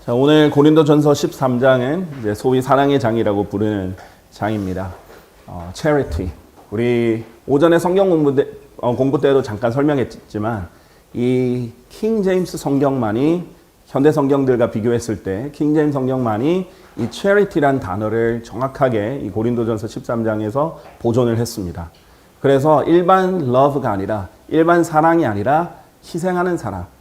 자, 오늘 고린도전서 13장은 이제 소위 사랑의 장이라고 부르는 장입니다. charity. 우리 오전에 성경 공부 때도 잠깐 설명했지만 이 킹 제임스 성경만이 현대 성경들과 비교했을 때 킹 제임스 성경만이 이 charity란 단어를 정확하게 이 고린도전서 13장에서 보존을 했습니다. 그래서 일반 love가 아니라 일반 사랑이 아니라 희생하는 사랑.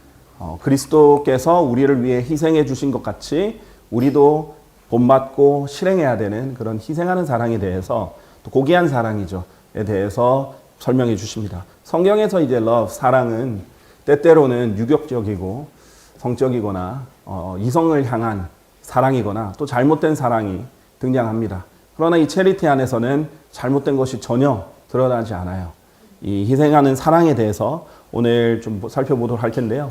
그리스도께서 우리를 위해 희생해 주신 것 같이 우리도 본받고 실행해야 되는 그런 희생하는 사랑에 대해서 또 고귀한 사랑이죠에 대해서 설명해 주십니다. 성경에서 이제 love, 사랑은 때때로는 유격적이고 성적이거나 이성을 향한 사랑이거나 또 잘못된 사랑이 등장합니다. 그러나 이 체리티 안에서는 잘못된 것이 전혀 드러나지 않아요. 이 희생하는 사랑에 대해서 오늘 좀 살펴보도록 할 텐데요.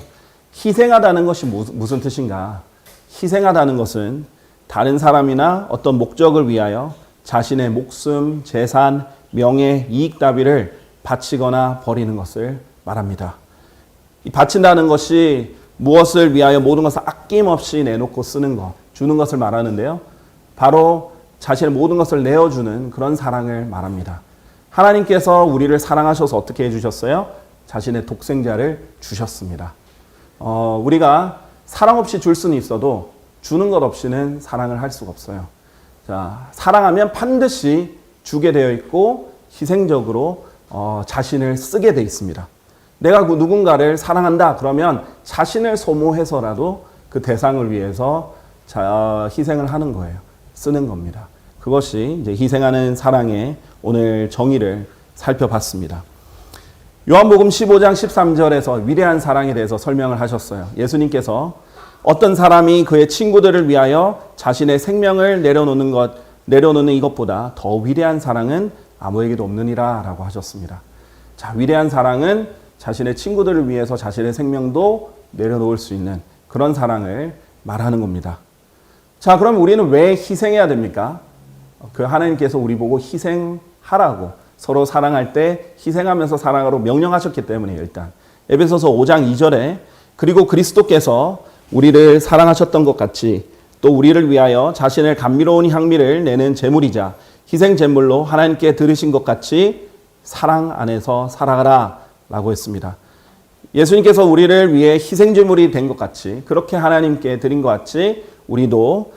희생하다는 것이 무슨 뜻인가? 희생하다는 것은 다른 사람이나 어떤 목적을 위하여 자신의 목숨, 재산, 명예, 이익 따위를 바치거나 버리는 것을 말합니다. 이 바친다는 것이 무엇을 위하여 모든 것을 아낌없이 내놓고 쓰는 것, 주는 것을 말하는데요. 바로 자신의 모든 것을 내어주는 그런 사랑을 말합니다. 하나님께서 우리를 사랑하셔서 어떻게 해주셨어요? 자신의 독생자를 주셨습니다. 우리가 사랑 없이 줄 수는 있어도 주는 것 없이는 사랑을 할 수가 없어요. 자, 사랑하면 반드시 주게 되어 있고 희생적으로 자신을 쓰게 되어 있습니다. 내가 누군가를 사랑한다 그러면 자신을 소모해서라도 그 대상을 위해서 희생을 하는 거예요. 쓰는 겁니다. 그것이 이제 희생하는 사랑의 오늘 정의를 살펴봤습니다. 요한복음 15장 13절에서 위대한 사랑에 대해서 설명을 하셨어요. 예수님께서 어떤 사람이 그의 친구들을 위하여 자신의 생명을 내려놓는 이것보다 더 위대한 사랑은 아무에게도 없느니라 라고 하셨습니다. 자, 위대한 사랑은 자신의 친구들을 위해서 자신의 생명도 내려놓을 수 있는 그런 사랑을 말하는 겁니다. 자, 그럼 우리는 왜 희생해야 됩니까? 그 하나님께서 우리 보고 희생하라고 서로 사랑할 때 희생하면서 사랑하라고 명령하셨기 때문에 일단 에베소서 5장 2절에 그리고 그리스도께서 우리를 사랑하셨던 것 같이 또 우리를 위하여 자신의 감미로운 향미를 내는 제물이자 희생 제물로 하나님께 드리신 것 같이 사랑 안에서 살아가라 라고 했습니다. 예수님께서 우리를 위해 희생 제물이 된 것 같이 그렇게 하나님께 드린 것 같이 우리도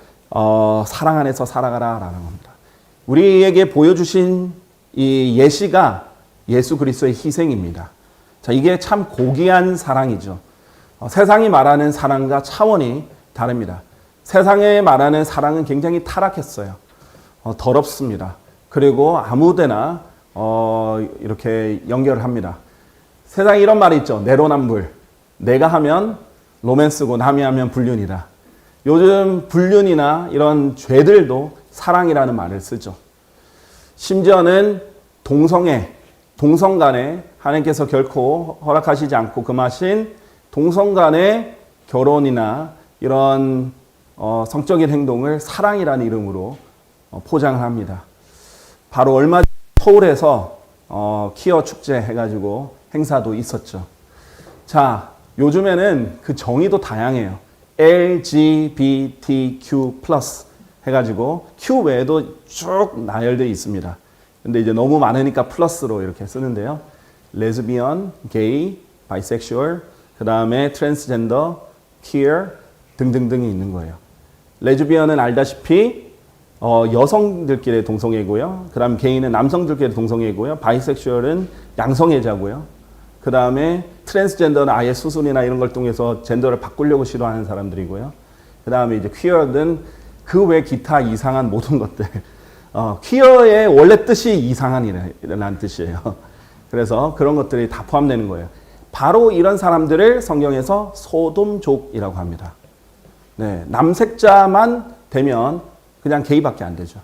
사랑 안에서 살아가라 라는 겁니다. 우리에게 보여주신 이 예시가 예수 그리스도의 희생입니다. 자, 이게 참 고귀한 사랑이죠. 세상이 말하는 사랑과 차원이 다릅니다. 세상에 말하는 사랑은 굉장히 타락했어요. 더럽습니다. 그리고 아무데나 이렇게 연결을 합니다. 세상에 이런 말이 있죠. 내로남불. 내가 하면 로맨스고 남이 하면 불륜이다. 요즘 불륜이나 이런 죄들도 사랑이라는 말을 쓰죠. 심지어는 동성 간에 하나님께서 결코 허락하시지 않고 금하신 동성 간의 결혼이나 이런 성적인 행동을 사랑이라는 이름으로 포장을 합니다. 바로 얼마 전 서울에서 퀴어 축제 해가지고 행사도 있었죠. 자, 요즘에는 그 정의도 다양해요. LGBTQ+ 해가지고 Q 외에도 쭉 나열되어 있습니다. 근데 이제 너무 많으니까 플러스로 이렇게 쓰는데요. 레즈비언, 게이, 바이섹슈얼, 그 다음에 트랜스젠더, 퀴어 등등등이 있는 거예요. 레즈비언은 알다시피 여성들끼리 동성애고요. 그 다음 게이는 남성들끼리 동성애고요. 바이섹슈얼은 양성애자고요. 그 다음에 트랜스젠더는 아예 수술이나 이런 걸 통해서 젠더를 바꾸려고 시도하는 사람들이고요. 그 다음에 이제 퀴어는 그 외 기타 이상한 모든 것들. 퀴어의 원래 뜻이 이상한이라는 뜻이에요. 그래서 그런 것들이 다 포함되는 거예요. 바로 이런 사람들을 성경에서 소돔족이라고 합니다. 네, 남색자만 되면 그냥 게이밖에 안 되죠.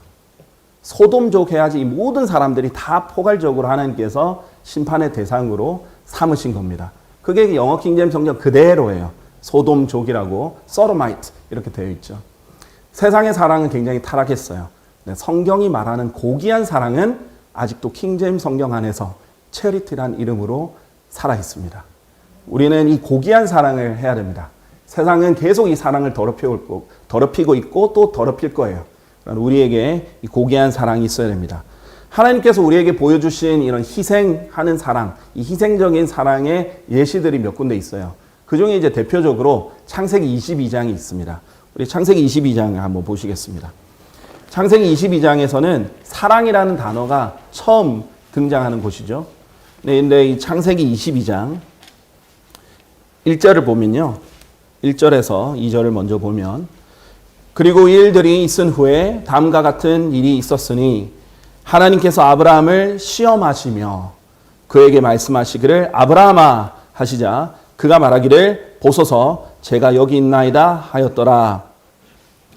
소돔족 해야지 이 모든 사람들이 다 포괄적으로 하나님께서 심판의 대상으로 삼으신 겁니다. 그게 영어 킹제임스 성경 그대로예요. 소돔족이라고 sodomite 이렇게 되어 있죠. 세상의 사랑은 굉장히 타락했어요. 성경이 말하는 고귀한 사랑은 아직도 킹제임스 성경 안에서 체리티란 이름으로 살아 있습니다. 우리는 이 고귀한 사랑을 해야 됩니다. 세상은 계속 이 사랑을 더럽히고 있고 또 더럽힐 거예요. 우리에게 이 고귀한 사랑이 있어야 됩니다. 하나님께서 우리에게 보여주신 이런 희생하는 사랑, 이 희생적인 사랑의 예시들이 몇 군데 있어요. 그 중에 이제 대표적으로 창세기 22장이 있습니다. 우리 창세기 22장 한번 보시겠습니다. 창세기 22장에서는 사랑이라는 단어가 처음 등장하는 곳이죠. 근데 이 창세기 22장 1절을 보면요. 1절에서 2절을 먼저 보면, 그리고 이 일들이 있은 후에 다음과 같은 일이 있었으니 하나님께서 아브라함을 시험하시며 그에게 말씀하시기를 아브라함아 하시자 그가 말하기를 보소서 제가 여기 있나이다 하였더라.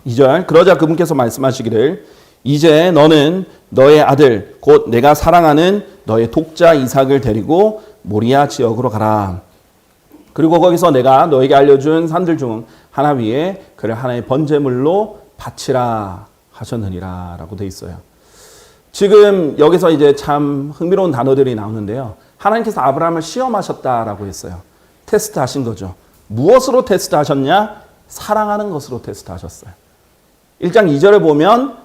2절, 그러자 그분께서 말씀하시기를 이제 너는 너의 아들 곧 내가 사랑하는 너의 독자 이삭을 데리고 모리아 지역으로 가라. 그리고 거기서 내가 너에게 알려준 산들 중 하나 위에 그를 하나의 번제물로 바치라 하셨느니라 라고 돼 있어요. 지금 여기서 이제 참 흥미로운 단어들이 나오는데요. 하나님께서 아브라함을 시험하셨다라고 했어요. 테스트하신 거죠. 무엇으로 테스트하셨냐? 사랑하는 것으로 테스트하셨어요. 1장 2절에 보면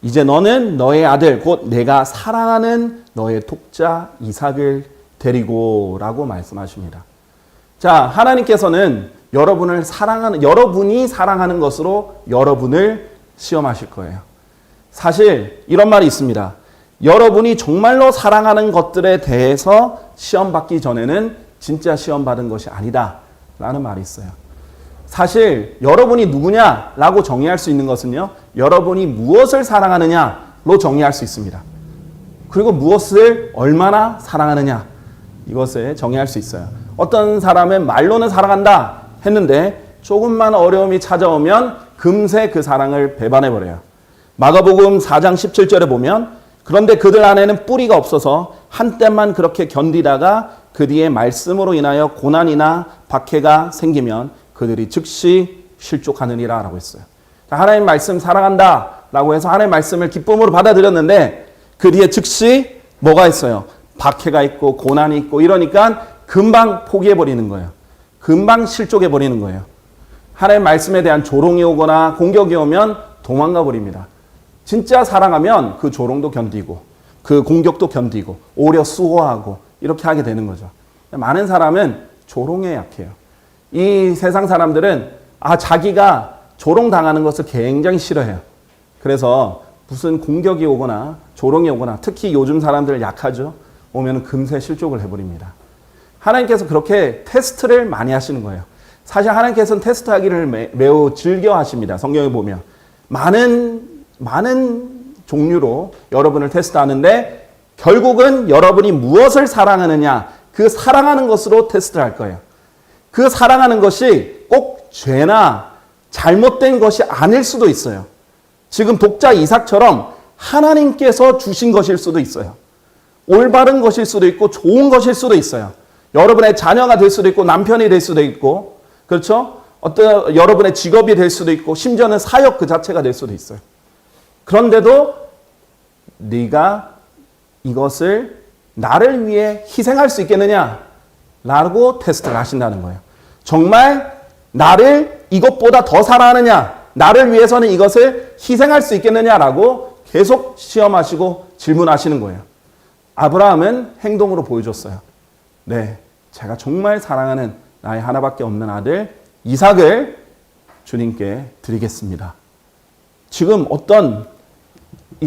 이제 너는 너의 아들 곧 내가 사랑하는 너의 독자 이삭을 데리고 라고 말씀하십니다. 자, 하나님께서는 여러분이 사랑하는 것으로 여러분을 시험하실 거예요. 사실 이런 말이 있습니다. 여러분이 정말로 사랑하는 것들에 대해서 시험받기 전에는 진짜 시험받은 것이 아니다 라는 말이 있어요. 사실 여러분이 누구냐라고 정의할 수 있는 것은요. 여러분이 무엇을 사랑하느냐로 정의할 수 있습니다. 그리고 무엇을 얼마나 사랑하느냐 이것을 정의할 수 있어요. 어떤 사람은 말로는 사랑한다 했는데 조금만 어려움이 찾아오면 금세 그 사랑을 배반해버려요. 마가복음 4장 17절에 보면 그런데 그들 안에는 뿌리가 없어서 한때만 그렇게 견디다가 그 뒤에 말씀으로 인하여 고난이나 박해가 생기면 그들이 즉시 실족하느니라 라고 했어요. 하나님 말씀 사랑한다 라고 해서 하나님 말씀을 기쁨으로 받아들였는데 그 뒤에 즉시 뭐가 있어요? 박해가 있고 고난이 있고 이러니까 금방 포기해버리는 거예요. 금방 실족해버리는 거예요. 하나님 말씀에 대한 조롱이 오거나 공격이 오면 도망가 버립니다. 진짜 사랑하면 그 조롱도 견디고 그 공격도 견디고 오히려 수호하고 이렇게 하게 되는 거죠. 많은 사람은 조롱에 약해요. 이 세상 사람들은 자기가 조롱당하는 것을 굉장히 싫어해요. 그래서 무슨 공격이 오거나 조롱이 오거나 특히 요즘 사람들 약하죠. 오면 금세 실족을 해버립니다. 하나님께서 그렇게 테스트를 많이 하시는 거예요. 사실 하나님께서는 테스트하기를 매우 즐겨 하십니다. 성경에 보면 많은 종류로 여러분을 테스트하는데 결국은 여러분이 무엇을 사랑하느냐 그 사랑하는 것으로 테스트를 할 거예요. 그 사랑하는 것이 꼭 죄나 잘못된 것이 아닐 수도 있어요. 지금 독자 이삭처럼 하나님께서 주신 것일 수도 있어요. 올바른 것일 수도 있고 좋은 것일 수도 있어요. 여러분의 자녀가 될 수도 있고 남편이 될 수도 있고 그렇죠? 어떤 여러분의 직업이 될 수도 있고 심지어는 사역 그 자체가 될 수도 있어요. 그런데도 네가 이것을 나를 위해 희생할 수 있겠느냐? 라고 테스트를 하신다는 거예요. 정말 나를 이것보다 더 사랑하느냐? 나를 위해서는 이것을 희생할 수 있겠느냐라고 계속 시험하시고 질문하시는 거예요. 아브라함은 행동으로 보여줬어요. 네, 제가 정말 사랑하는 나의 하나밖에 없는 아들 이삭을 주님께 드리겠습니다. 지금 어떤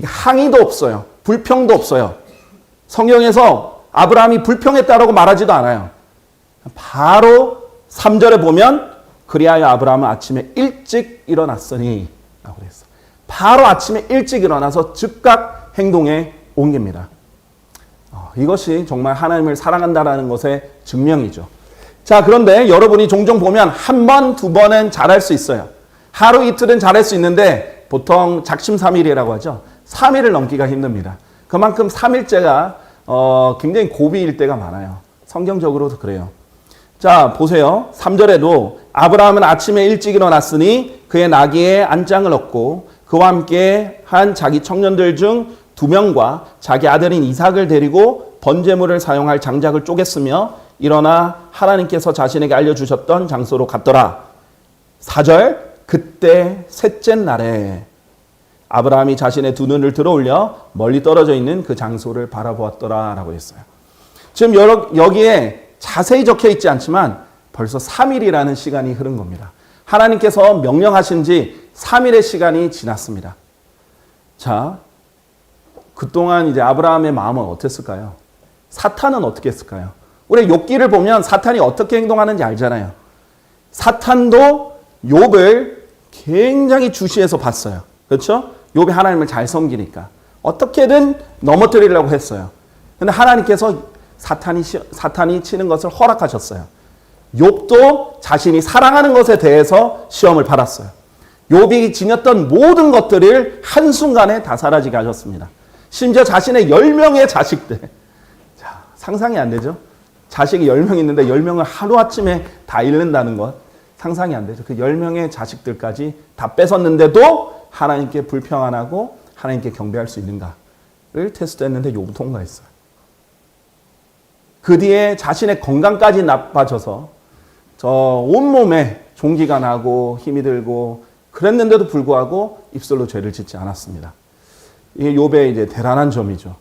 항의도 없어요. 불평도 없어요. 성경에서 아브라함이 불평했다라고 말하지도 않아요. 바로 3절에 보면 그리하여 아브라함은 아침에 일찍 일어났으니 라고 그랬어요. 바로 아침에 일찍 일어나서 즉각 행동에 옮깁니다. 이것이 정말 하나님을 사랑한다라는 것의 증명이죠. 자, 그런데 여러분이 종종 보면 한 번, 두 번은 잘할 수 있어요. 하루 이틀은 잘할 수 있는데 보통 작심삼일이라고 하죠. 3일을 넘기가 힘듭니다. 그만큼 3일째가 굉장히 고비일 때가 많아요. 성경적으로도 그래요. 자, 보세요. 3절에도 아브라함은 아침에 일찍 일어났으니 그의 나귀의 안장을 얻고 그와 함께 한 자기 청년들 중 2명과 자기 아들인 이삭을 데리고 번제물을 사용할 장작을 쪼갰으며 일어나 하나님께서 자신에게 알려주셨던 장소로 갔더라. 4절, 그때 셋째 날에 아브라함이 자신의 두 눈을 들어올려 멀리 떨어져 있는 그 장소를 바라보았더라 라고 했어요. 지금 여기에 자세히 적혀 있지 않지만 벌써 3일이라는 시간이 흐른 겁니다. 하나님께서 명령하신 지 3일의 시간이 지났습니다. 자, 그동안 이제 아브라함의 마음은 어땠을까요? 사탄은 어떻게 했을까요? 우리 욥기를 보면 사탄이 어떻게 행동하는지 알잖아요. 사탄도 욥을 굉장히 주시해서 봤어요. 그렇죠? 욥이 하나님을 잘 섬기니까 어떻게든 넘어뜨리려고 했어요. 근데 하나님께서 사탄이 치는 것을 허락하셨어요. 욥도 자신이 사랑하는 것에 대해서 시험을 받았어요. 욥이 지녔던 모든 것들을 한순간에 다 사라지게 하셨습니다. 심지어 자신의 10명의 자식들. 자, 상상이 안 되죠? 자식이 10명 있는데 10명을 하루아침에 다 잃는다는 것 상상이 안 되죠. 그 10명의 자식들까지 다 뺏었는데도 하나님께 불평안하고 하나님께 경배할 수 있는가를 테스트했는데 욥은 통과했어요. 그 뒤에 자신의 건강까지 나빠져서 저 온몸에 종기가 나고 힘이 들고 그랬는데도 불구하고 입술로 죄를 짓지 않았습니다. 이게 욥의 이제 대단한 점이죠.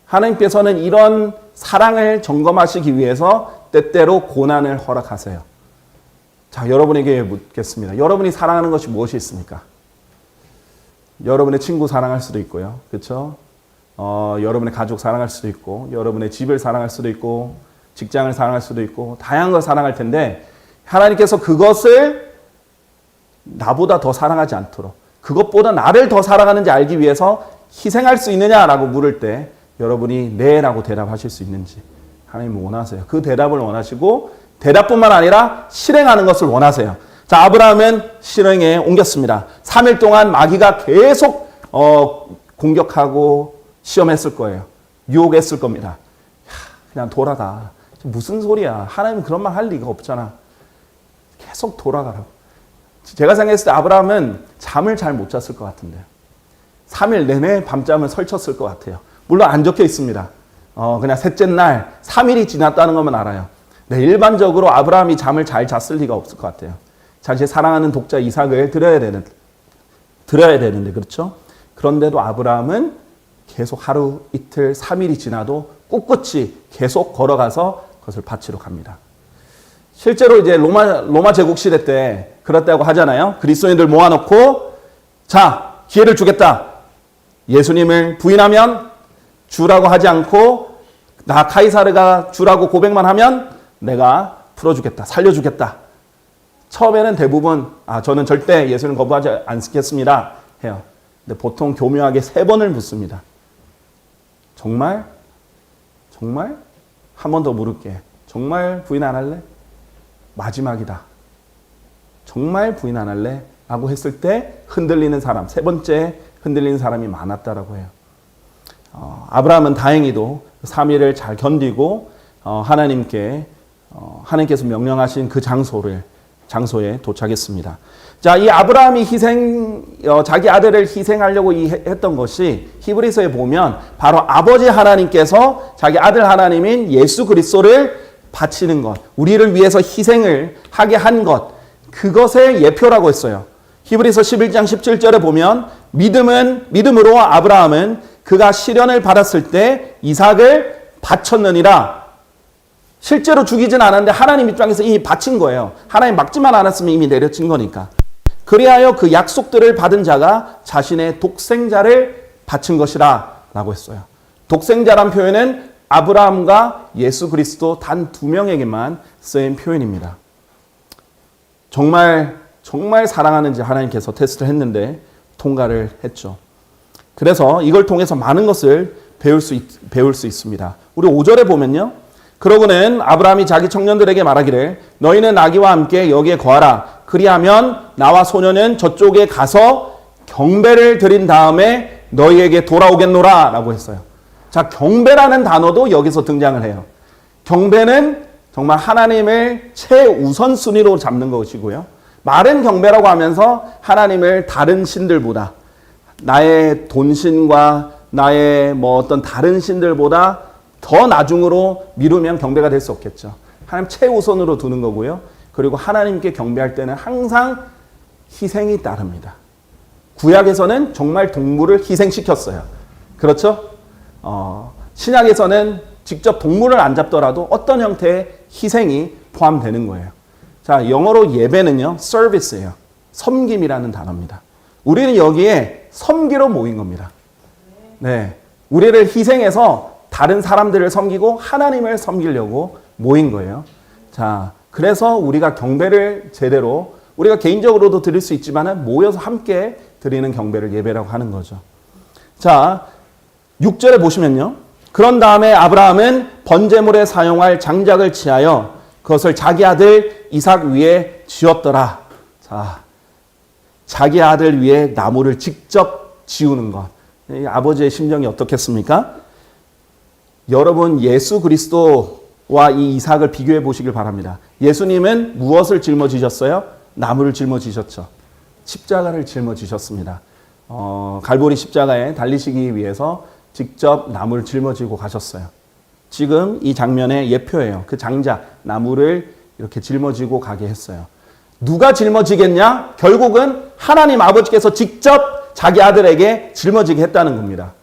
하나님께서는 이런 사랑을 점검하시기 위해서 때때로 고난을 허락하세요. 자, 여러분에게 묻겠습니다. 여러분이 사랑하는 것이 무엇이 있습니까? 여러분의 친구 사랑할 수도 있고요. 그렇죠? 여러분의 가족 사랑할 수도 있고, 여러분의 집을 사랑할 수도 있고, 직장을 사랑할 수도 있고, 다양한 걸 사랑할 텐데, 하나님께서 그것을 나보다 더 사랑하지 않도록, 그것보다 나를 더 사랑하는지 알기 위해서 희생할 수 있느냐라고 물을 때, 여러분이 네라고 대답하실 수 있는지 하나님은 원하세요. 그 대답을 원하시고, 대답뿐만 아니라 실행하는 것을 원하세요. 자, 아브라함은 실행에 옮겼습니다. 3일 동안 마귀가 계속 공격하고 시험했을 거예요. 유혹했을 겁니다. 그냥 돌아가. 무슨 소리야. 하나님은 그런 말 할 리가 없잖아. 계속 돌아가라고. 제가 생각했을 때 아브라함은 잠을 잘 못 잤을 것 같은데요. 3일 내내 밤잠을 설쳤을 것 같아요. 물론 안 적혀 있습니다. 그냥 셋째 날 3일이 지났다는 것만 알아요. 네, 일반적으로 아브라함이 잠을 잘 잤을 리가 없을 것 같아요. 자신이 사랑하는 독자 이삭을 드려야 되는데 그렇죠? 그런데도 아브라함은 계속 하루, 이틀, 3일이 지나도 꿋꿋이 계속 걸어가서 그것을 바치러 갑니다. 실제로 이제 로마 제국 시대 때 그렇다고 하잖아요. 그리스도인들 모아놓고 자, 기회를 주겠다. 예수님을 부인하면 주라고 하지 않고 나 카이사르가 주라고 고백만 하면 내가 풀어주겠다. 살려주겠다. 처음에는 대부분 저는 절대 예수님 거부하지 않겠습니다 해요. 근데 보통 교묘하게 3번을 묻습니다. 정말? 정말? 한 번 더 물을게. 정말 부인 안 할래? 마지막이다. 정말 부인 안 할래? 라고 했을 때 흔들리는 사람, 3번째 흔들리는 사람이 많았다라고 해요. 아브라함은 다행히도 3일을 잘 견디고 하나님께서 명령하신 그 장소에 도착했습니다. 자, 이 아브라함이 자기 아들을 희생하려고 했던 것이 히브리서에 보면 바로 아버지 하나님께서 자기 아들 하나님인 예수 그리스도를 바치는 것, 우리를 위해서 희생을 하게 한 것, 그것의 예표라고 했어요. 히브리서 11장 17절에 보면 믿음으로 아브라함은 그가 시련을 받았을 때 이삭을 바쳤느니라. 실제로 죽이진 않았는데 하나님 입장에서 이미 바친 거예요. 하나님 막지만 않았으면 이미 내려친 거니까. 그리하여 그 약속들을 받은 자가 자신의 독생자를 바친 것이라 라고 했어요. 독생자란 표현은 아브라함과 예수 그리스도 단 2명에게만 쓰인 표현입니다. 정말 사랑하는지 하나님께서 테스트를 했는데 통과를 했죠. 그래서 이걸 통해서 많은 것을 배울 수 있습니다. 우리 5절에 보면요. 그러고는 아브라함이 자기 청년들에게 말하기를 너희는 아기와 함께 여기에 거하라. 그리하면 나와 소년은 저쪽에 가서 경배를 드린 다음에 너희에게 돌아오겠노라 라고 했어요. 자, 경배라는 단어도 여기서 등장을 해요. 경배는 정말 하나님을 최우선순위로 잡는 것이고요. 말은 경배라고 하면서 하나님을 다른 신들보다 나의 돈신과 나의 어떤 다른 신들보다 더 나중으로 미루면 경배가 될 수 없겠죠. 하나님 최우선으로 두는 거고요. 그리고 하나님께 경배할 때는 항상 희생이 따릅니다. 구약에서는 정말 동물을 희생시켰어요. 그렇죠? 신약에서는 직접 동물을 안 잡더라도 어떤 형태의 희생이 포함되는 거예요. 자, 영어로 예배는요, service예요. 섬김이라는 단어입니다. 우리는 여기에 섬기러 모인 겁니다. 네. 우리를 희생해서 다른 사람들을 섬기고 하나님을 섬기려고 모인 거예요. 자, 그래서 우리가 경배를 제대로, 우리가 개인적으로도 드릴 수 있지만 모여서 함께 드리는 경배를 예배라고 하는 거죠. 자, 6절에 보시면요. 그런 다음에 아브라함은 번제물에 사용할 장작을 취하여 그것을 자기 아들 이삭 위에 지었더라. 자, 자기 아들 위에 나무를 직접 지우는 것. 아버지의 심정이 어떻겠습니까? 여러분, 예수 그리스도와 이 이삭을 비교해 보시길 바랍니다. 예수님은 무엇을 짊어지셨어요? 나무를 짊어지셨죠. 십자가를 짊어지셨습니다. 갈보리 십자가에 달리시기 위해서 직접 나무를 짊어지고 가셨어요. 지금 이 장면의 예표예요. 그 장작, 나무를 이렇게 짊어지고 가게 했어요. 누가 짊어지겠냐? 결국은 하나님 아버지께서 직접 자기 아들에게 짊어지게 했다는 겁니다.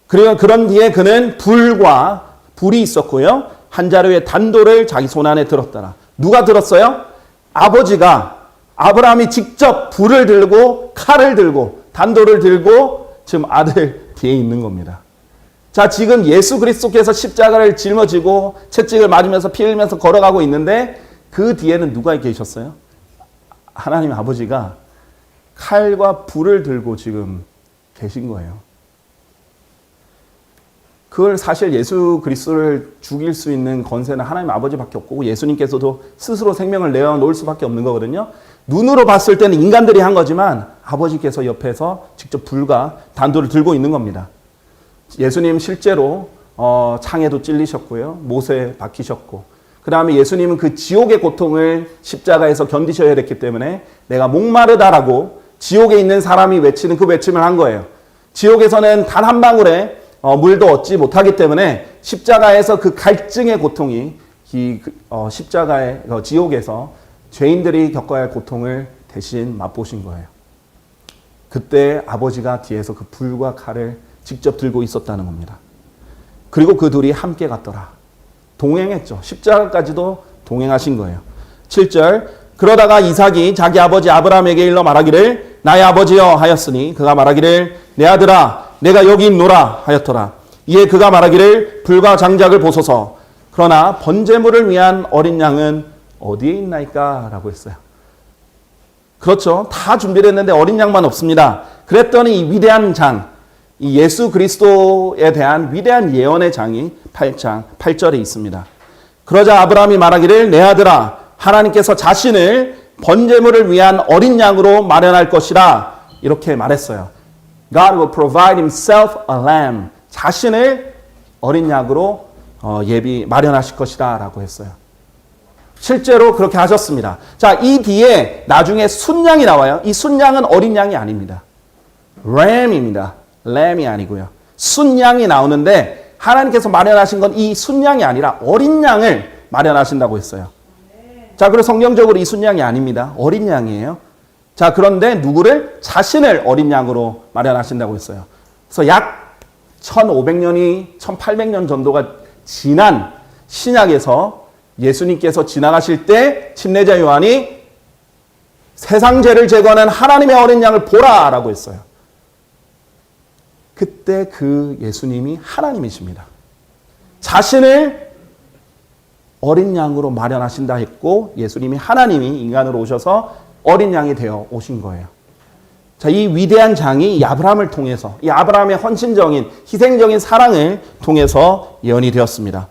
그리고 그런 뒤에 그는 불이 있었고요. 한 자루의 단돌을 자기 손 안에 들었더라. 누가 들었어요? 아버지가, 아브라함이 직접 불을 들고 칼을 들고 단돌을 들고 지금 아들 뒤에 있는 겁니다. 자, 지금 예수 그리스도께서 십자가를 짊어지고 채찍을 맞으면서 피 흘리면서 걸어가고 있는데 그 뒤에는 누가 계셨어요? 하나님 아버지가 칼과 불을 들고 지금 계신 거예요. 그걸 사실 예수 그리스도를 죽일 수 있는 권세는 하나님 아버지밖에 없고 예수님께서도 스스로 생명을 내어놓을 수밖에 없는 거거든요. 눈으로 봤을 때는 인간들이 한 거지만 아버지께서 옆에서 직접 불과 단도를 들고 있는 겁니다. 예수님 실제로 창에도 찔리셨고요. 못에 박히셨고, 그 다음에 예수님은 그 지옥의 고통을 십자가에서 견디셔야 됐기 때문에 내가 목마르다라고 지옥에 있는 사람이 외치는 그 외침을 한 거예요. 지옥에서는 단 한 방울의 물도 얻지 못하기 때문에 십자가에서 그 갈증의 고통이 십자가의 지옥에서 죄인들이 겪어야 할 고통을 대신 맛보신 거예요. 그때 아버지가 뒤에서 그 불과 칼을 직접 들고 있었다는 겁니다. 그리고 그 둘이 함께 갔더라. 동행했죠. 십자가까지도 동행하신 거예요. 7절, 그러다가 이삭이 자기 아버지 아브라함에게 일러 말하기를 나의 아버지여 하였으니 그가 말하기를 내 아들아 내가 여기 있노라 하였더라. 이에 그가 말하기를 불과 장작을 보소서. 그러나 번제물을 위한 어린 양은 어디에 있나이까? 라고 했어요. 그렇죠. 다 준비를 했는데 어린 양만 없습니다. 그랬더니 이 위대한 장, 이 예수 그리스도에 대한 위대한 예언의 장이 8절에 있습니다. 그러자 아브라함이 말하기를 내 아들아 하나님께서 자신을 번제물을 위한 어린 양으로 마련할 것이라 이렇게 말했어요. God will provide himself a lamb. 자신을 어린 양으로 마련하실 것이다 라고 했어요. 실제로 그렇게 하셨습니다. 자, 이 뒤에 나중에 순양이 나와요. 이 순양은 어린 양이 아닙니다. 램입니다. 램이 아니고요. 순양이 나오는데 하나님께서 마련하신 건 이 순양이 아니라 어린 양을 마련하신다고 했어요. 자, 그리고 성경적으로 이 순양이 아닙니다. 어린 양이에요. 자, 그런데 누구를? 자신을 어린 양으로 마련하신다고 했어요. 그래서 약 1500년이 1800년 정도가 지난 신약에서 예수님께서 지나가실 때 침례자 요한이 세상 죄를 제거하는 하나님의 어린 양을 보라라고 했어요. 그때 그 예수님이 하나님이십니다. 자신을 어린 양으로 마련하신다 했고 예수님이 하나님이 인간으로 오셔서 어린 양이 되어 오신 거예요. 자, 이 위대한 장이 이 아브라함을 통해서 이 아브라함의 헌신적인 희생적인 사랑을 통해서 예언이 되었습니다.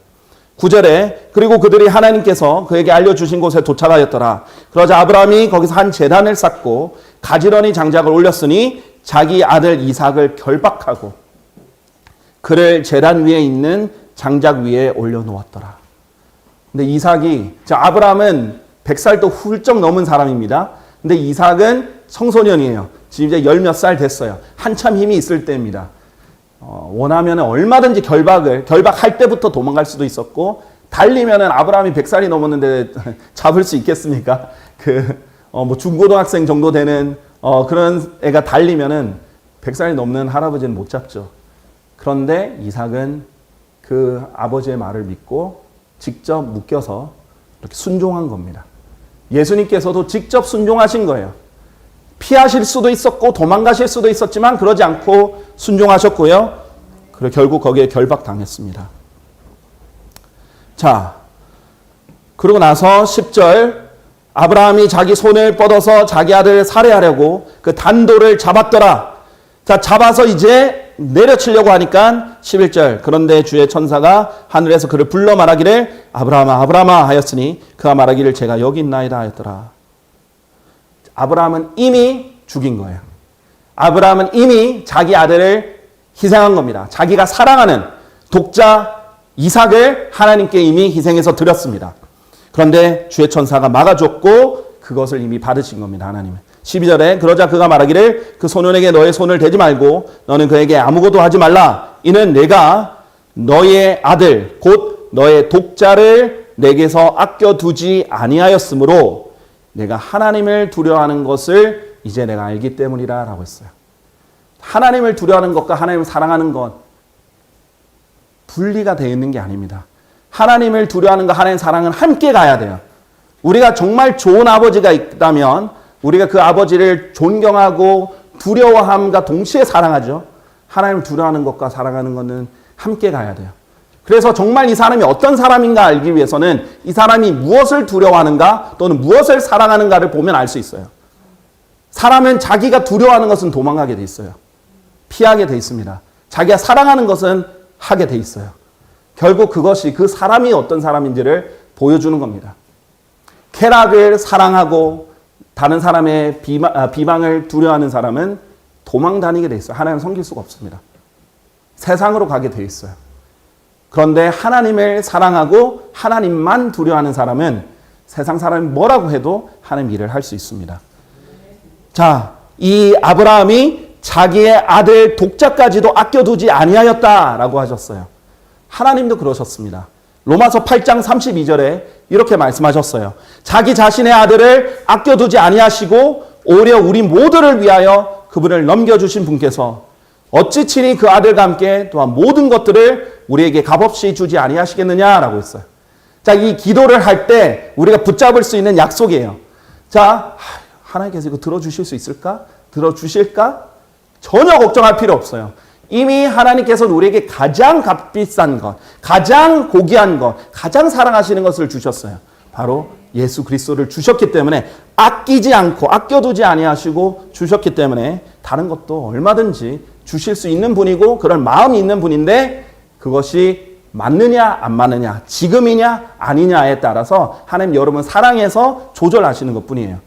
9절에 그리고 그들이 하나님께서 그에게 알려주신 곳에 도착하였더라. 그러자 아브라함이 거기서 한 제단을 쌓고 가지런히 장작을 올렸으니 자기 아들 이삭을 결박하고 그를 제단 위에 있는 장작 위에 올려놓았더라. 근데 이삭이, 아브라함은 100살도 훌쩍 넘은 사람입니다. 근데 이삭은 청소년이에요. 지금 이제 10몇 살 됐어요. 한참 힘이 있을 때입니다. 원하면 얼마든지 결박할 때부터 도망갈 수도 있었고, 달리면 아브라함이 100살이 넘었는데 잡을 수 있겠습니까? 뭐 중고등학생 정도 되는 그런 애가 달리면은 100살이 넘는 할아버지는 못 잡죠. 그런데 이삭은 그 아버지의 말을 믿고 직접 묶여서 이렇게 순종한 겁니다. 예수님께서도 직접 순종하신 거예요. 피하실 수도 있었고 도망가실 수도 있었지만 그러지 않고 순종하셨고요. 그리고 결국 거기에 결박당했습니다. 자, 그러고 나서 10절 아브라함이 자기 손을 뻗어서 자기 아들을 살해하려고 그 단도를 잡았더라. 자, 잡아서 이제 내려치려고 하니까 11절 그런데 주의 천사가 하늘에서 그를 불러 말하기를 아브라함아 아브라함아 하였으니 그가 말하기를 제가 여기 있나이다 하였더라. 아브라함은 이미 죽인 거예요. 아브라함은 이미 자기 아들을 희생한 겁니다. 자기가 사랑하는 독자 이삭을 하나님께 이미 희생해서 드렸습니다. 그런데 주의 천사가 막아줬고 그것을 이미 받으신 겁니다. 하나님은. 12절에 그러자 그가 말하기를 그 소년에게 너의 손을 대지 말고 너는 그에게 아무것도 하지 말라. 이는 내가 너의 아들 곧 너의 독자를 내게서 아껴두지 아니하였으므로 내가 하나님을 두려워하는 것을 이제 내가 알기 때문이라 라고 했어요. 하나님을 두려워하는 것과 하나님을 사랑하는 것 분리가 되어 있는 게 아닙니다. 하나님을 두려워하는 것, 하나님 사랑은 함께 가야 돼요. 우리가 정말 좋은 아버지가 있다면 우리가 그 아버지를 존경하고 두려워함과 동시에 사랑하죠. 하나님을 두려워하는 것과 사랑하는 것은 함께 가야 돼요. 그래서 정말 이 사람이 어떤 사람인가 알기 위해서는 이 사람이 무엇을 두려워하는가 또는 무엇을 사랑하는가를 보면 알 수 있어요. 사람은 자기가 두려워하는 것은 도망가게 돼 있어요. 피하게 돼 있습니다. 자기가 사랑하는 것은 하게 돼 있어요. 결국 그것이 그 사람이 어떤 사람인지를 보여주는 겁니다. 쾌락을 사랑하고 다른 사람의 비방을 두려워하는 사람은 도망 다니게 돼 있어요. 하나님을 섬길 수가 없습니다. 세상으로 가게 돼 있어요. 그런데 하나님을 사랑하고 하나님만 두려워하는 사람은 세상 사람이 뭐라고 해도 하나님 일을 할 수 있습니다. 자, 이 아브라함이 자기의 아들 독자까지도 아껴두지 아니하였다라고 하셨어요. 하나님도 그러셨습니다. 로마서 8장 32절에 이렇게 말씀하셨어요. 자기 자신의 아들을 아껴두지 아니하시고 오히려 우리 모두를 위하여 그분을 넘겨주신 분께서 어찌 친히 그 아들과 함께 또한 모든 것들을 우리에게 값없이 주지 아니하시겠느냐라고 했어요. 자, 이 기도를 할 때 우리가 붙잡을 수 있는 약속이에요. 자, 하나님께서 이거 들어주실 수 있을까? 들어주실까? 전혀 걱정할 필요 없어요. 이미 하나님께서는 우리에게 가장 값비싼 것, 가장 고귀한 것, 가장 사랑하시는 것을 주셨어요. 바로 예수 그리스도를 주셨기 때문에 아끼지 않고 아껴두지 아니하시고 주셨기 때문에 다른 것도 얼마든지 주실 수 있는 분이고 그런 마음이 있는 분인데 그것이 맞느냐 안 맞느냐 지금이냐 아니냐에 따라서 하나님 여러분 사랑해서 조절하시는 것뿐이에요.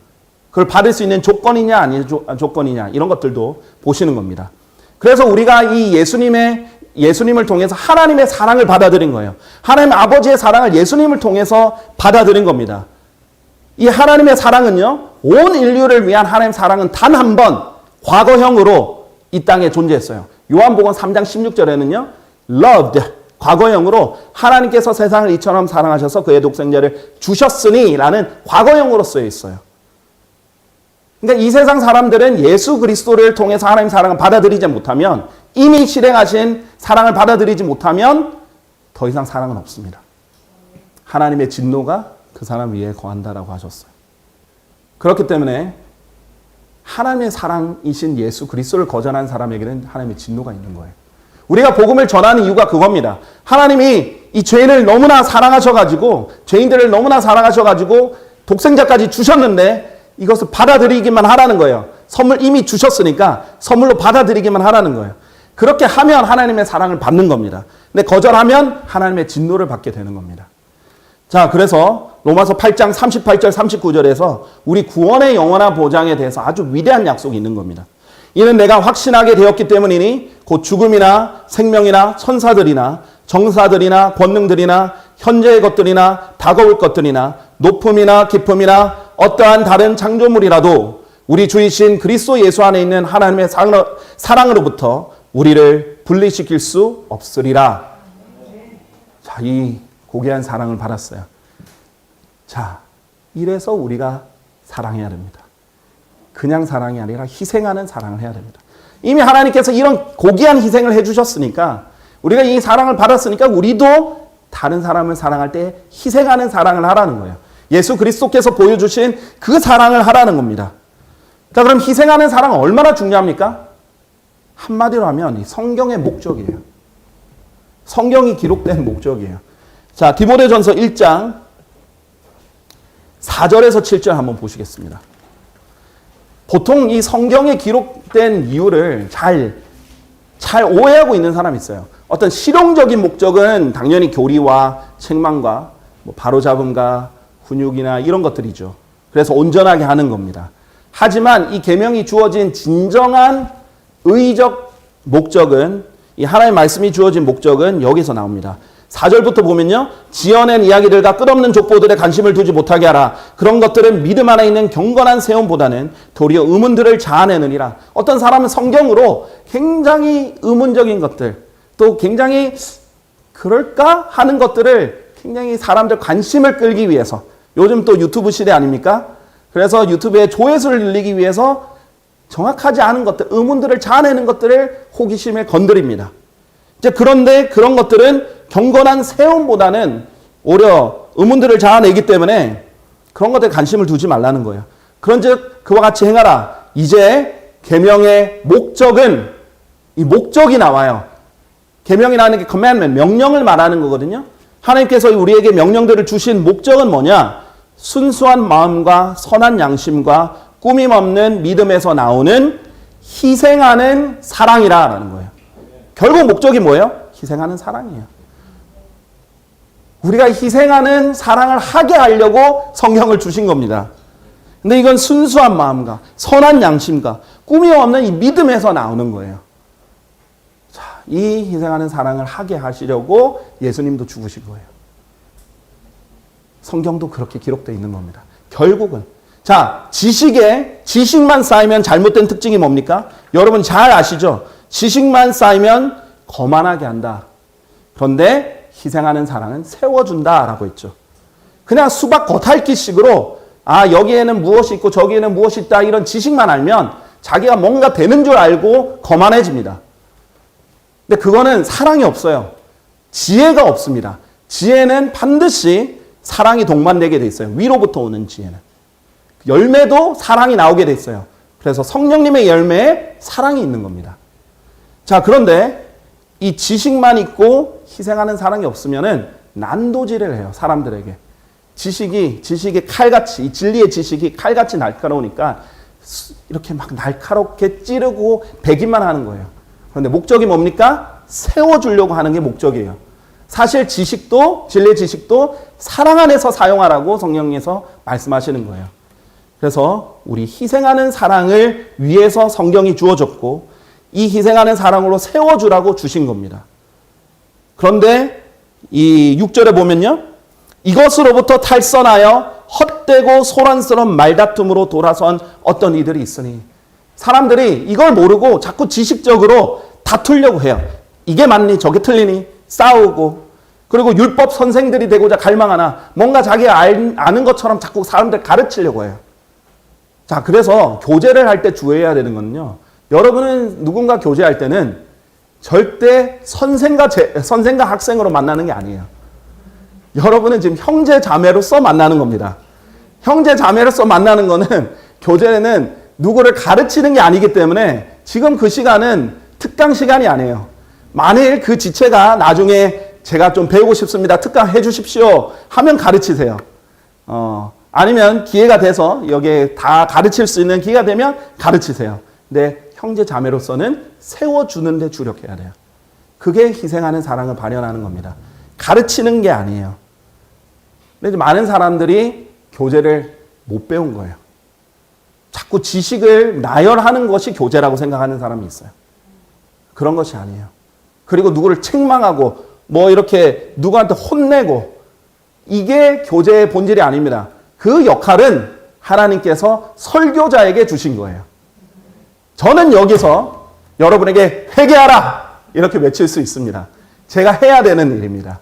그걸 받을 수 있는 조건이냐 아니 조건이냐 이런 것들도 보시는 겁니다. 그래서 우리가 이 예수님을 통해서 하나님의 사랑을 받아들인 거예요. 하나님 아버지의 사랑을 예수님을 통해서 받아들인 겁니다. 이 하나님의 사랑은요, 온 인류를 위한 하나님의 사랑은 단 한 번 과거형으로 이 땅에 존재했어요. 요한복음 3장 16절에는요, loved, 과거형으로 하나님께서 세상을 이처럼 사랑하셔서 그의 독생자를 주셨으니 라는 과거형으로 쓰여 있어요. 그러니까 이 세상 사람들은 예수 그리스도를 통해서 하나님의 사랑을 받아들이지 못하면 이미 실행하신 사랑을 받아들이지 못하면 더 이상 사랑은 없습니다. 하나님의 진노가 그 사람 위에 거한다라고 하셨어요. 그렇기 때문에 하나님의 사랑이신 예수 그리스도를 거절한 사람에게는 하나님의 진노가 있는 거예요. 우리가 복음을 전하는 이유가 그겁니다. 하나님이 이 죄인을 너무나 사랑하셔가지고 죄인들을 너무나 사랑하셔가지고 독생자까지 주셨는데 이것을 받아들이기만 하라는 거예요. 선물 이미 주셨으니까 선물로 받아들이기만 하라는 거예요. 그렇게 하면 하나님의 사랑을 받는 겁니다. 근데 거절하면 하나님의 진노를 받게 되는 겁니다. 자, 그래서 로마서 8장 38절 39절에서 우리 구원의 영원한 보장에 대해서 아주 위대한 약속이 있는 겁니다. 이는 내가 확신하게 되었기 때문이니 곧 죽음이나 생명이나 천사들이나 정사들이나 권능들이나 현재의 것들이나 다가올 것들이나 높음이나 깊음이나 어떠한 다른 창조물이라도 우리 주이신 그리스도 예수 안에 있는 하나님의 사랑으로부터 우리를 분리시킬 수 없으리라. 자, 이 고귀한 사랑을 받았어요. 자, 이래서 우리가 사랑해야 됩니다. 그냥 사랑이 아니라 희생하는 사랑을 해야 됩니다. 이미 하나님께서 이런 고귀한 희생을 해주셨으니까, 우리가 이 사랑을 받았으니까 우리도 다른 사람을 사랑할 때 희생하는 사랑을 하라는 거예요. 예수 그리스도께서 보여주신 그 사랑을 하라는 겁니다. 자, 그럼 희생하는 사랑은 얼마나 중요합니까? 한마디로 하면 성경의 목적이에요. 성경이 기록된 목적이에요. 자, 디모데전서 1장 4절에서 7절 한번 보시겠습니다. 보통 이 성경에 기록된 이유를 잘 오해하고 있는 사람이 있어요. 어떤 실용적인 목적은 당연히 교리와 책망과 바로잡음과 훈육이나 이런 것들이죠. 그래서 온전하게 하는 겁니다. 하지만 이 계명이 주어진 진정한 의적 목적은, 이 하나님의 말씀이 주어진 목적은 여기서 나옵니다. 4절부터 보면요. 지어낸 이야기들과 끝없는 족보들에 관심을 두지 못하게 하라. 그런 것들은 믿음 안에 있는 경건한 세움보다는 도리어 의문들을 자아내느니라. 어떤 사람은 성경으로 굉장히 의문적인 것들, 또 굉장히 그럴까 하는 것들을 굉장히 사람들 관심을 끌기 위해서, 요즘 또 유튜브 시대 아닙니까? 그래서 유튜브에 조회수를 늘리기 위해서 정확하지 않은 것들, 의문들을 자아내는 것들을 호기심에 건드립니다. 이제 그런데 그런 것들은 경건한 세움보다는 오히려 의문들을 자아내기 때문에 그런 것들에 관심을 두지 말라는 거예요. 그런즉 그와 같이 행하라. 이제 계명의 목적은, 이 목적이 나와요. 계명이라는 게 commandment, 명령을 말하는 거거든요. 하나님께서 우리에게 명령들을 주신 목적은 뭐냐? 순수한 마음과 선한 양심과 꾸밈 없는 믿음에서 나오는 희생하는 사랑이라는 거예요. 결국 목적이 뭐예요? 희생하는 사랑이에요. 우리가 희생하는 사랑을 하게 하려고 성경을 주신 겁니다. 근데 이건 순수한 마음과 선한 양심과 꾸밈 없는 이 믿음에서 나오는 거예요. 자, 이 희생하는 사랑을 하게 하시려고 예수님도 죽으신 거예요. 성경도 그렇게 기록되어 있는 겁니다. 결국은. 자, 지식만 쌓이면 잘못된 특징이 뭡니까? 여러분 잘 아시죠? 지식만 쌓이면 거만하게 한다. 그런데 희생하는 사랑은 세워준다라고 했죠. 그냥 수박 겉핥기식으로 여기에는 무엇이 있고 저기에는 무엇이 있다 이런 지식만 알면 자기가 뭔가 되는 줄 알고 거만해집니다. 근데 그거는 사랑이 없어요. 지혜가 없습니다. 지혜는 반드시 사랑이 동반되게 돼 있어요. 위로부터 오는 지혜는. 열매도 사랑이 나오게 돼 있어요. 그래서 성령님의 열매에 사랑이 있는 겁니다. 자, 그런데 이 지식만 있고 희생하는 사랑이 없으면은 난도질을 해요, 사람들에게. 지식이 칼같이, 이 진리의 지식이 칼같이 날카로우니까 이렇게 막 날카롭게 찌르고 배기만 하는 거예요. 그런데 목적이 뭡니까? 세워주려고 하는 게 목적이에요. 사실 지식도, 진리의 지식도 사랑 안에서 사용하라고 성령님께서 말씀하시는 거예요. 그래서 우리 희생하는 사랑을 위해서 성경이 주어졌고, 이 희생하는 사랑으로 세워주라고 주신 겁니다. 그런데 이 6절에 보면요. 이것으로부터 탈선하여 헛되고 소란스러운 말다툼으로 돌아선 어떤 이들이 있으니, 사람들이 이걸 모르고 자꾸 지식적으로 다투려고 해요. 이게 맞니? 저게 틀리니? 싸우고, 그리고 율법 선생들이 되고자 갈망하나 뭔가 자기가 아는 것처럼 자꾸 사람들 가르치려고 해요. 자, 그래서 교제를 할 때 주의해야 되는 거는요. 여러분은 누군가 교제할 때는 절대 선생과 학생으로 만나는 게 아니에요. 여러분은 지금 형제 자매로서 만나는 겁니다. 형제 자매로서 만나는 거는, 교제는 누구를 가르치는 게 아니기 때문에 지금 그 시간은 특강 시간이 아니에요. 만일 그 지체가 나중에 제가 좀 배우고 싶습니다, 특강 해주십시오 하면 가르치세요. 아니면 기회가 돼서 여기에 다 가르칠 수 있는 기회가 되면 가르치세요. 근데 형제 자매로서는 세워주는 데 주력해야 돼요. 그게 희생하는 사랑을 발현하는 겁니다. 가르치는 게 아니에요. 근데 많은 사람들이 교제를 못 배운 거예요. 자꾸 지식을 나열하는 것이 교제라고 생각하는 사람이 있어요. 그런 것이 아니에요. 그리고 누구를 책망하고 이렇게 누구한테 혼내고, 이게 교제의 본질이 아닙니다. 그 역할은 하나님께서 설교자에게 주신 거예요. 저는 여기서 여러분에게 회개하라 이렇게 외칠 수 있습니다. 제가 해야 되는 일입니다.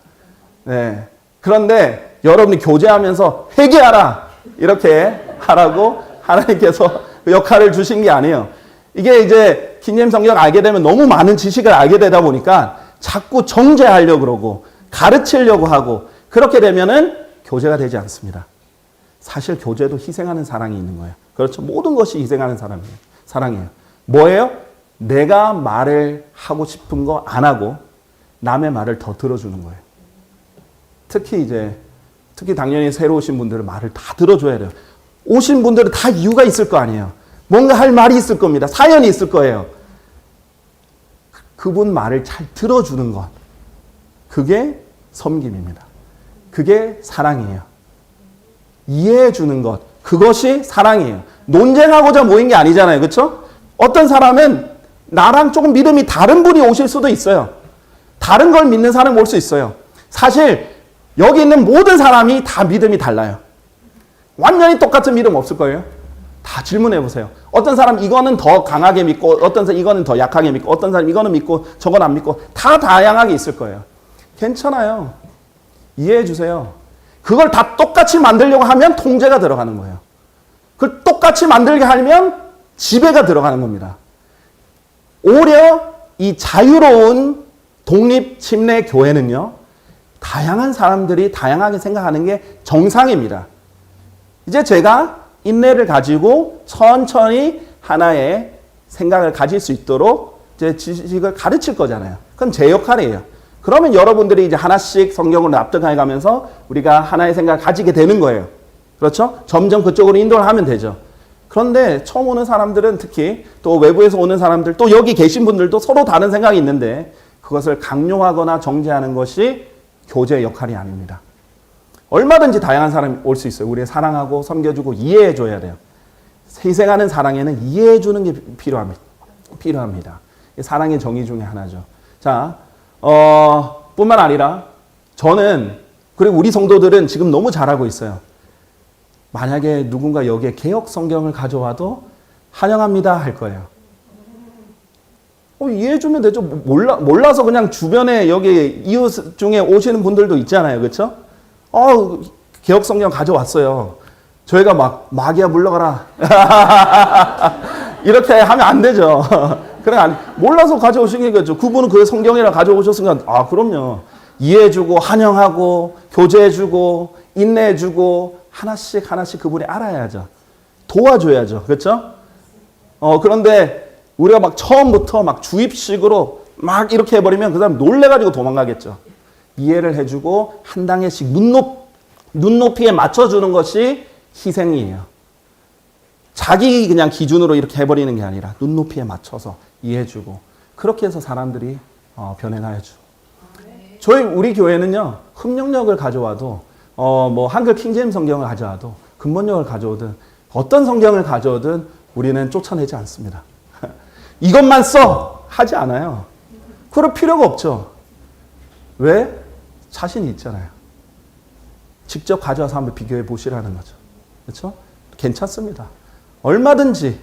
네. 그런데 여러분이 교제하면서 회개하라 이렇게 하라고 하나님께서 그 역할을 주신 게 아니에요. 이게 이제 킹제임스 성경 알게 되면 너무 많은 지식을 알게 되다 보니까 자꾸 정죄하려고 그러고 가르치려고 하고 그렇게 되면은 교제가 되지 않습니다. 사실 교제도 희생하는 사랑이 있는 거예요. 그렇죠. 모든 것이 희생하는 사랑이에요. 뭐예요? 내가 말을 하고 싶은 거 안 하고 남의 말을 더 들어주는 거예요. 특히 당연히 새로 오신 분들은 말을 다 들어줘야 돼요. 오신 분들은 다 이유가 있을 거 아니에요. 뭔가 할 말이 있을 겁니다. 사연이 있을 거예요. 그분 말을 잘 들어주는 것. 그게 섬김입니다. 그게 사랑이에요. 이해해 주는 것. 그것이 사랑이에요. 논쟁하고자 모인 게 아니잖아요. 그렇죠? 어떤 사람은 나랑 조금 믿음이 다른 분이 오실 수도 있어요. 다른 걸 믿는 사람이 올 수 있어요. 사실 여기 있는 모든 사람이 다 믿음이 달라요. 완전히 똑같은 믿음 없을 거예요. 다 질문해 보세요. 어떤 사람 이거는 더 강하게 믿고 어떤 사람 이거는 더 약하게 믿고 어떤 사람 이거는 믿고 저건 안 믿고 다 다양하게 있을 거예요. 괜찮아요. 이해해 주세요. 그걸 다 똑같이 만들려고 하면 통제가 들어가는 거예요. 그걸 똑같이 만들게 하면 지배가 들어가는 겁니다. 오히려 이 자유로운 독립 침례 교회는요. 다양한 사람들이 다양하게 생각하는 게 정상입니다. 이제 제가 인내를 가지고 천천히 하나의 생각을 가질 수 있도록 이제 지식을 가르칠 거잖아요. 그건 제 역할이에요. 그러면 여러분들이 이제 하나씩 성경을 납득해 가면서 우리가 하나의 생각을 가지게 되는 거예요. 그렇죠? 점점 그쪽으로 인도를 하면 되죠. 그런데 처음 오는 사람들은 특히 또 외부에서 오는 사람들 또 여기 계신 분들도 서로 다른 생각이 있는데 그것을 강요하거나 정죄하는 것이 교제의 역할이 아닙니다. 얼마든지 다양한 사람이 올 수 있어요. 우리 사랑하고 섬겨주고 이해해줘야 돼요. 희생하는 사랑에는 이해해주는 게 필요합니다. 사랑의 정의 중에 하나죠. 자, 뿐만 아니라 저는 그리고 우리 성도들은 지금 너무 잘하고 있어요. 만약에 누군가 여기에 개역 성경을 가져와도 환영합니다 할 거예요. 이해해주면 되죠. 몰라서 그냥 주변에 여기 이웃 중에 오시는 분들도 있잖아요. 그렇죠? 개역 성경 가져왔어요. 저희가 막 마귀야 물러가라. 이렇게 하면 안 되죠. 그래 몰라서 가져오신 거죠. 그분은 그 성경이라 가져오셨으니까 그럼요. 이해해주고 환영하고 교제해주고 인내해주고 하나씩 그분이 알아야죠. 도와줘야죠. 그렇죠? 그런데 우리가 막 처음부터 막 주입식으로 막 이렇게 해버리면 그 사람 놀래가지고 도망가겠죠. 이해를 해주고 한 단계씩 눈높이에 맞춰주는 것이 희생이에요. 자기 그냥 기준으로 이렇게 해버리는 게 아니라 눈높이에 맞춰서 이해해주고 그렇게 해서 사람들이 변해가야죠. 우리 교회는요 흡력력을 가져와도 뭐 한글 킹제임스 성경을 가져와도 근본력을 가져오든 어떤 성경을 가져오든 우리는 쫓아내지 않습니다. 이것만 써! 하지 않아요. 그럴 필요가 없죠. 왜? 자신이 있잖아요. 직접 가져와서 한번 비교해 보시라는 거죠. 그렇죠? 괜찮습니다. 얼마든지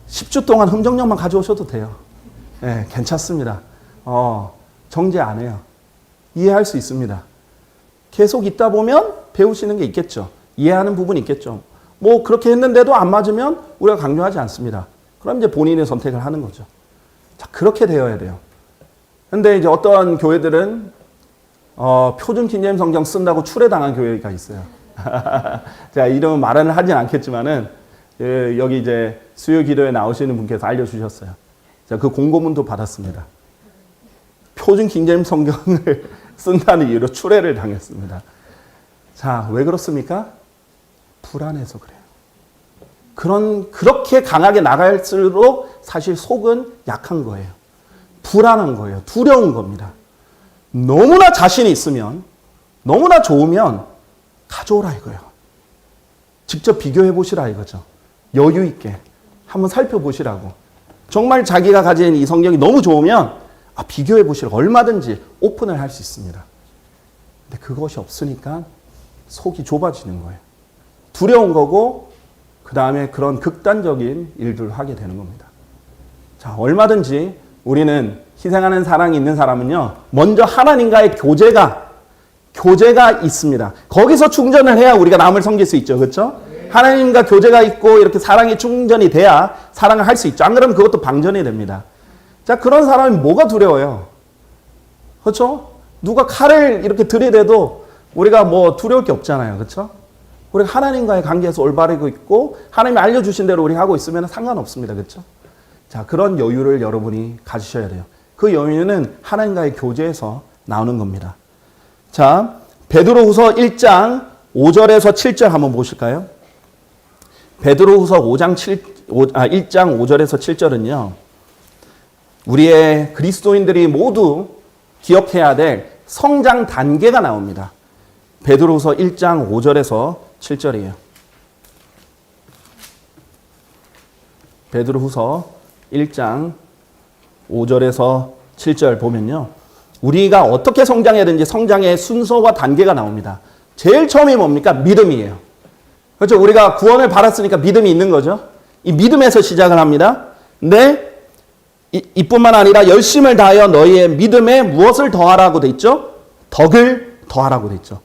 10주 동안 흠정력만 가져오셔도 돼요. 네, 괜찮습니다. 정죄 안 해요. 이해할 수 있습니다. 계속 있다 보면 배우시는 게 있겠죠. 이해하는 부분이 있겠죠. 뭐 그렇게 했는데도 안 맞으면 우리가 강요하지 않습니다. 그럼 이제 본인의 선택을 하는 거죠. 자, 그렇게 되어야 돼요. 근데 이제 어떤 교회들은 표준 킹제임스 성경 쓴다고 출애당한 교회가 있어요. 제가 이름은 말은 하진 않겠지만은 여기 이제 수요 기도에 나오시는 분께서 알려주셨어요. 제가 그 공고문도 받았습니다. 표준 킹제임스 성경을 쓴다는 이유로 출애를 당했습니다. 자, 왜 그렇습니까? 불안해서 그래요. 그렇게 강하게 나갈수록 사실 속은 약한 거예요. 불안한 거예요. 두려운 겁니다. 너무나 자신이 있으면, 너무나 좋으면 가져오라 이거예요. 직접 비교해 보시라 이거죠. 여유 있게 한번 살펴보시라고. 정말 자기가 가진 이 성경이 너무 좋으면 비교해 보시라고. 얼마든지 오픈을 할 수 있습니다. 근데 그것이 없으니까 속이 좁아지는 거예요. 두려운 거고 그 다음에 그런 극단적인 일들을 하게 되는 겁니다. 자, 얼마든지 우리는 희생하는 사랑이 있는 사람은요, 먼저 하나님과의 교제가 있습니다. 거기서 충전을 해야 우리가 남을 섬길 수 있죠. 그렇죠? 하나님과 교제가 있고 이렇게 사랑이 충전이 돼야 사랑을 할 수 있죠. 안 그러면 그것도 방전이 됩니다. 자, 그런 사람이 뭐가 두려워요? 그렇죠? 누가 칼을 이렇게 들이대도 우리가 뭐 두려울 게 없잖아요. 그렇죠? 우리가 하나님과의 관계에서 올바르고 있고 하나님이 알려주신 대로 우리 하고 있으면 상관없습니다. 그렇죠? 자, 그런 여유를 여러분이 가지셔야 돼요. 그 여유는 하나님과의 교제에서 나오는 겁니다. 자, 베드로후서 1장 5절에서 7절 한번 보실까요? 베드로후서 1장 5절에서 7절은요. 우리의 그리스도인들이 모두 기억해야 될 성장 단계가 나옵니다. 베드로후서 1장 5절에서 7절이에요. 베드로후서 1장 5절에서 7절 보면요. 우리가 어떻게 성장해야 되는지 성장의 순서와 단계가 나옵니다. 제일 처음이 뭡니까? 믿음이에요. 그렇죠? 우리가 구원을 받았으니까 믿음이 있는 거죠. 이 믿음에서 시작을 합니다. 근데 이뿐만 아니라 열심을 다하여 너희의 믿음에 무엇을 더하라고 돼 있죠? 덕을 더하라고 돼 있죠.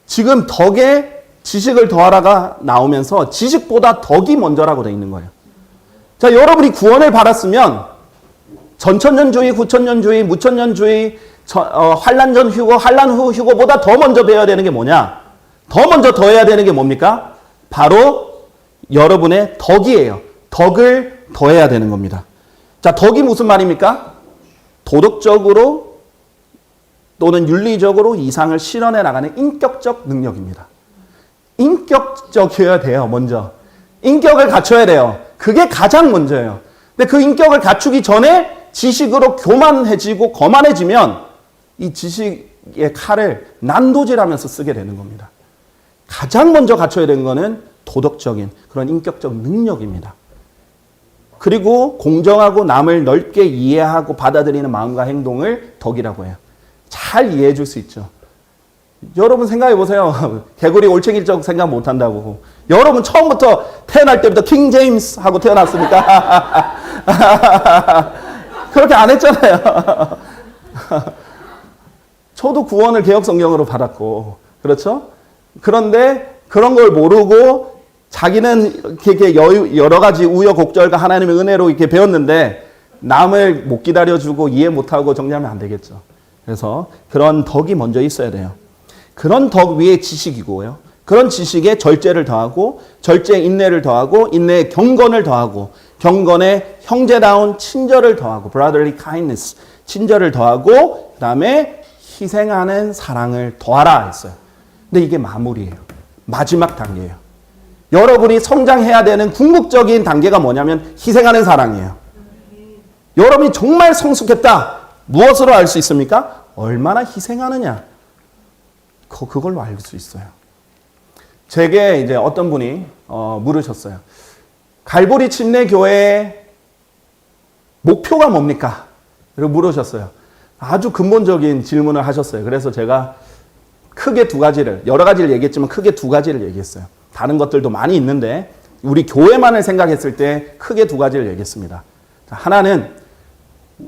지금 덕에 지식을 더하라가 나오면서 지식보다 덕이 먼저라고 돼 있는 거예요. 자, 여러분이 구원을 받았으면 전천년주의, 후천년주의, 무천년주의, 환란 전 휴거, 환란 후 휴거보다 더 먼저 배워야 되는 게 뭐냐? 더 먼저 더해야 되는 게 뭡니까? 바로 여러분의 덕이에요. 덕을 더해야 되는 겁니다. 자, 덕이 무슨 말입니까? 도덕적으로 또는 윤리적으로 이상을 실현해 나가는 인격적 능력입니다. 인격적이어야 돼요, 먼저. 인격을 갖춰야 돼요. 그게 가장 먼저예요. 근데 그 인격을 갖추기 전에 지식으로 교만해지고 거만해지면 이 지식의 칼을 난도질하면서 쓰게 되는 겁니다. 가장 먼저 갖춰야 되는 것은 도덕적인 그런 인격적 능력입니다. 그리고 공정하고 남을 넓게 이해하고 받아들이는 마음과 행동을 덕이라고 해요. 잘 이해해 줄 수 있죠. 여러분 생각해 보세요. 개구리 올챙이적 생각 못 한다고. 여러분 처음부터 태어날 때부터 킹 제임스 하고 태어났습니까? 그렇게 안 했잖아요. 저도 구원을 개역 성경으로 받았고, 그렇죠? 그런데 그런 걸 모르고 자기는 이렇게 여러 가지 우여곡절과 하나님의 은혜로 이렇게 배웠는데 남을 못 기다려주고 이해 못하고 정리하면 안 되겠죠. 그래서 그런 덕이 먼저 있어야 돼요. 그런 덕 위에 지식이고요. 그런 지식에 절제를 더하고 절제에 인내를 더하고 인내에 경건을 더하고 경건에 형제다운 친절을 더하고 brotherly kindness 친절을 더하고 그다음에 희생하는 사랑을 더하라 했어요. 근데 이게 마무리예요. 마지막 단계예요. 여러분이 성장해야 되는 궁극적인 단계가 뭐냐면 희생하는 사랑이에요. 여러분이 정말 성숙했다. 무엇으로 알 수 있습니까? 얼마나 희생하느냐. 그걸로 알 수 있어요. 제게 이제 어떤 분이 물으셨어요. 갈보리 침례교회의 목표가 뭡니까? 이렇게 물으셨어요. 아주 근본적인 질문을 하셨어요. 그래서 제가 크게 두 가지를, 여러 가지를 얘기했지만 크게 두 가지를 얘기했어요. 다른 것들도 많이 있는데 우리 교회만을 생각했을 때 크게 두 가지를 얘기했습니다. 하나는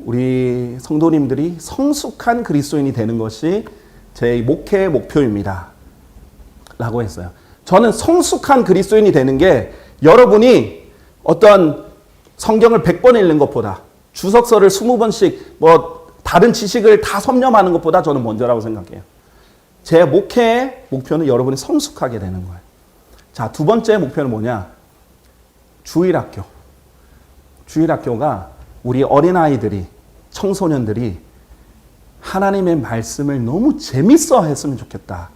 우리 성도님들이 성숙한 그리스도인이 되는 것이 제 목회의 목표입니다. 라고 했어요. 저는 성숙한 그리스도인이 되는 게 여러분이 어떤 성경을 100번 읽는 것보다 주석서를 20번씩 뭐 다른 지식을 다 섭렵하는 것보다 저는 먼저라고 생각해요. 제 목회의 목표는 여러분이 성숙하게 되는 거예요. 자, 두 번째 목표는 뭐냐? 주일학교. 주일학교가 우리 어린아이들이, 청소년들이 하나님의 말씀을 너무 재밌어 했으면 좋겠다.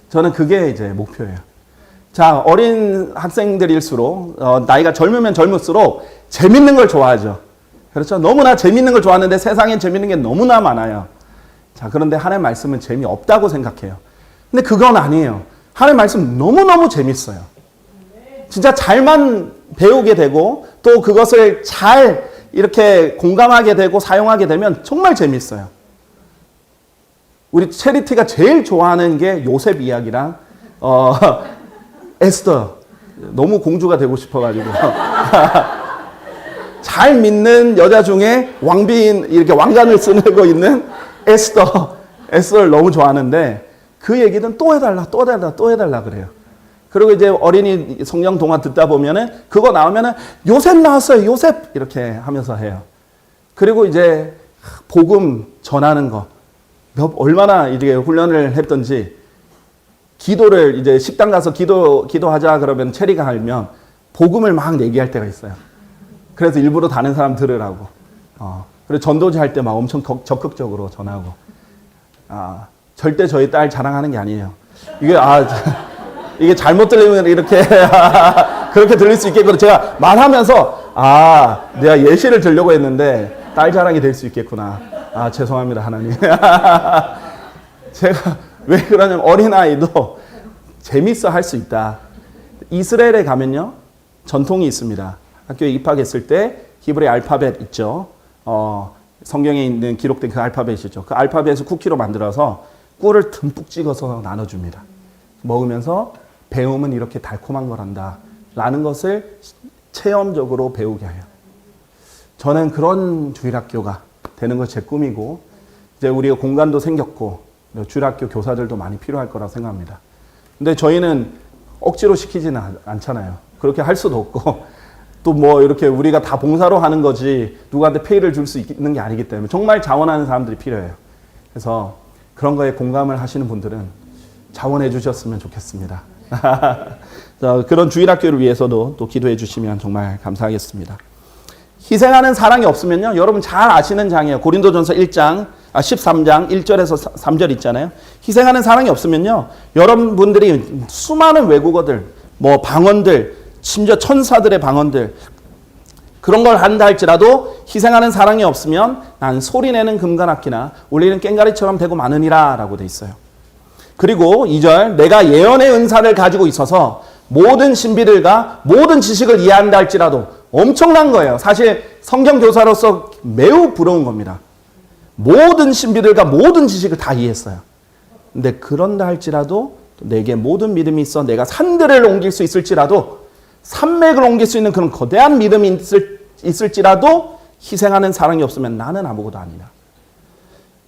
저는 그게 이제 목표예요. 자, 어린 학생들일수록, 나이가 젊으면 젊을수록 재밌는 걸 좋아하죠. 그렇죠? 너무나 재밌는 걸 좋아하는데 세상엔 재밌는 게 너무나 많아요. 자, 그런데 하나님의 말씀은 재미없다고 생각해요. 근데 그건 아니에요. 하나님의 말씀 너무너무 재밌어요. 진짜 잘만 배우게 되고 또 그것을 잘 이렇게 공감하게 되고 사용하게 되면 정말 재밌어요. 우리 체리티가 제일 좋아하는 게 요셉 이야기랑 에스더. 너무 공주가 되고 싶어가지고 잘 믿는 여자 중에 왕비인 이렇게 왕관을 쓰고 있는 에스더를 너무 좋아하는데 그 얘기는 또 해달라 그래요. 그리고 이제 어린이 성경 동화 듣다 보면은 그거 나오면은 요셉 나왔어요. 요셉 이렇게 하면서 해요. 그리고 이제 복음 전하는 거 얼마나 이제 훈련을 했던지 기도를 이제 식당 가서 기도하자 그러면 체리가 하면 복음을 막 얘기할 때가 있어요. 그래서 일부러 다른 사람 들으라고. 그리고 전도지 할 때 막 엄청 적극적으로 전하고. 절대 저희 딸 자랑하는 게 아니에요. 이게 잘못 들리면 이렇게 그렇게 들릴 수 있겠구나. 제가 말하면서 내가 예시를 들려고 했는데 딸 자랑이 될 수 있겠구나. 죄송합니다 하나님. 제가 왜 그러냐면 어린아이도 재밌어 할 수 있다. 이스라엘에 가면요 전통이 있습니다. 학교에 입학했을 때 히브리 알파벳 있죠. 성경에 있는 기록된 그 알파벳이죠. 그 알파벳을 쿠키로 만들어서 꿀을 듬뿍 찍어서 나눠줍니다. 먹으면서 배움은 이렇게 달콤한 거란다 라는 것을 체험적으로 배우게 해요. 저는 그런 주일학교가 되는 것이 제 꿈이고, 이제 우리가 공간도 생겼고 주일학교 교사들도 많이 필요할 거라고 생각합니다. 근데 저희는 억지로 시키지는 않잖아요. 그렇게 할 수도 없고 또 뭐 이렇게 우리가 다 봉사로 하는 거지 누구한테 페이를 줄 수 있는 게 아니기 때문에 정말 자원하는 사람들이 필요해요. 그래서 그런 거에 공감을 하시는 분들은 자원해 주셨으면 좋겠습니다. 자, 그런 주일학교를 위해서도 또 기도해 주시면 정말 감사하겠습니다. 희생하는 사랑이 없으면요, 여러분 잘 아시는 장이에요. 고린도전서 13장 1절에서 3절 있잖아요. 희생하는 사랑이 없으면요, 여러분들이 수많은 외국어들, 뭐 방언들, 심지어 천사들의 방언들 그런 걸 한다 할지라도 희생하는 사랑이 없으면 난 소리내는 금관악기나 울리는 꽹과리처럼 되고 마느니라 라고 돼 있어요. 그리고 2절, 내가 예언의 은사를 가지고 있어서 모든 신비들과 모든 지식을 이해한다 할지라도, 엄청난 거예요. 사실 성경교사로서 매우 부러운 겁니다. 모든 신비들과 모든 지식을 다 이해했어요. 근데 그런다 할지라도 내게 모든 믿음이 있어 내가 산들을 옮길 수 있을지라도, 산맥을 옮길 수 있는 그런 거대한 믿음이 있을지라도 희생하는 사랑이 없으면 나는 아무것도 아니다.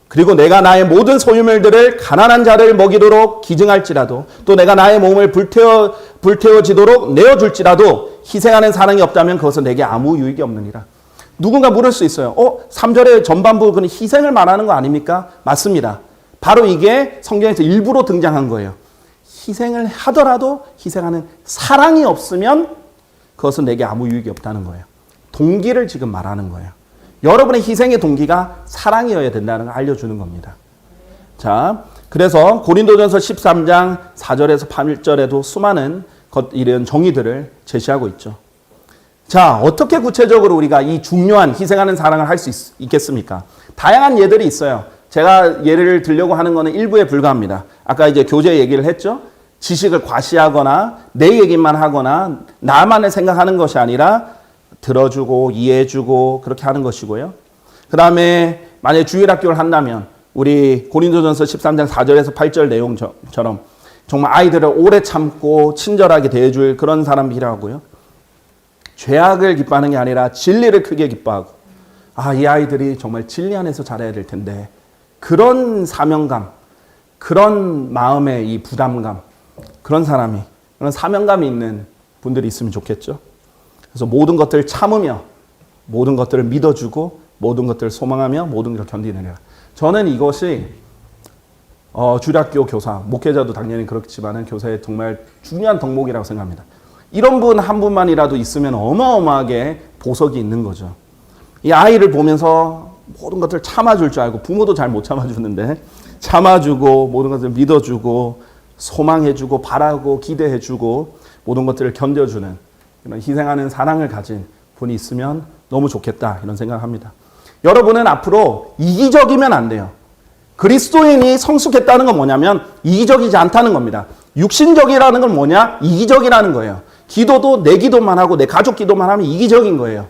그리고 내가 나의 모든 소유물들을 가난한 자를 먹이도록 기증할지라도, 또 내가 나의 몸을 불태워지도록 내어줄지라도 희생하는 사랑이 없다면 그것은 내게 아무 유익이 없느니라. 누군가 물을 수 있어요. 3절의 전반부 그는 희생을 말하는 거 아닙니까? 맞습니다. 바로 이게 성경에서 일부러 등장한 거예요. 희생을 하더라도 희생하는 사랑이 없으면 그것은 내게 아무 유익이 없다는 거예요. 동기를 지금 말하는 거예요. 여러분의 희생의 동기가 사랑이어야 된다는 걸 알려주는 겁니다. 자, 그래서 고린도전서 13장 4절에서 8절에도 수많은 이런 정의들을 제시하고 있죠. 자, 어떻게 구체적으로 우리가 이 중요한 희생하는 사랑을 할 수 있겠습니까? 다양한 예들이 있어요. 제가 예를 들려고 하는 거는 일부에 불과합니다. 아까 이제 교재 얘기를 했죠. 지식을 과시하거나 내 얘기만 하거나 나만을 생각하는 것이 아니라 들어주고 이해해주고 그렇게 하는 것이고요. 그 다음에 만약에 주일학교를 한다면 우리 고린도전서 13장 4절에서 8절 내용처럼 정말 아이들을 오래 참고 친절하게 대해줄 그런 사람이 필요하고요. 죄악을 기뻐하는 게 아니라 진리를 크게 기뻐하고, 이 아이들이 정말 진리 안에서 자라야 될 텐데, 그런 사명감, 그런 마음의 이 부담감, 그런 사명감이 있는 분들이 있으면 좋겠죠. 그래서 모든 것들을 참으며, 모든 것들을 믿어주고, 모든 것들을 소망하며, 모든 것을 견디느라. 저는 이것이 주일학교 교사, 목회자도 당연히 그렇지만 교사의 정말 중요한 덕목이라고 생각합니다. 이런 분 한 분만이라도 있으면 어마어마하게 보석이 있는 거죠. 이 아이를 보면서 모든 것들을 참아줄 줄 알고, 부모도 잘 못 참아주는데 참아주고 모든 것들을 믿어주고 소망해주고 바라고 기대해주고 모든 것들을 견뎌주는 이런 희생하는 사랑을 가진 분이 있으면 너무 좋겠다 이런 생각합니다. 여러분은 앞으로 이기적이면 안 돼요. 그리스도인이 성숙했다는 건 뭐냐면 이기적이지 않다는 겁니다. 육신적이라는 건 뭐냐? 이기적이라는 거예요. 기도도 내 기도만 하고 내 가족 기도만 하면 이기적인 거예요.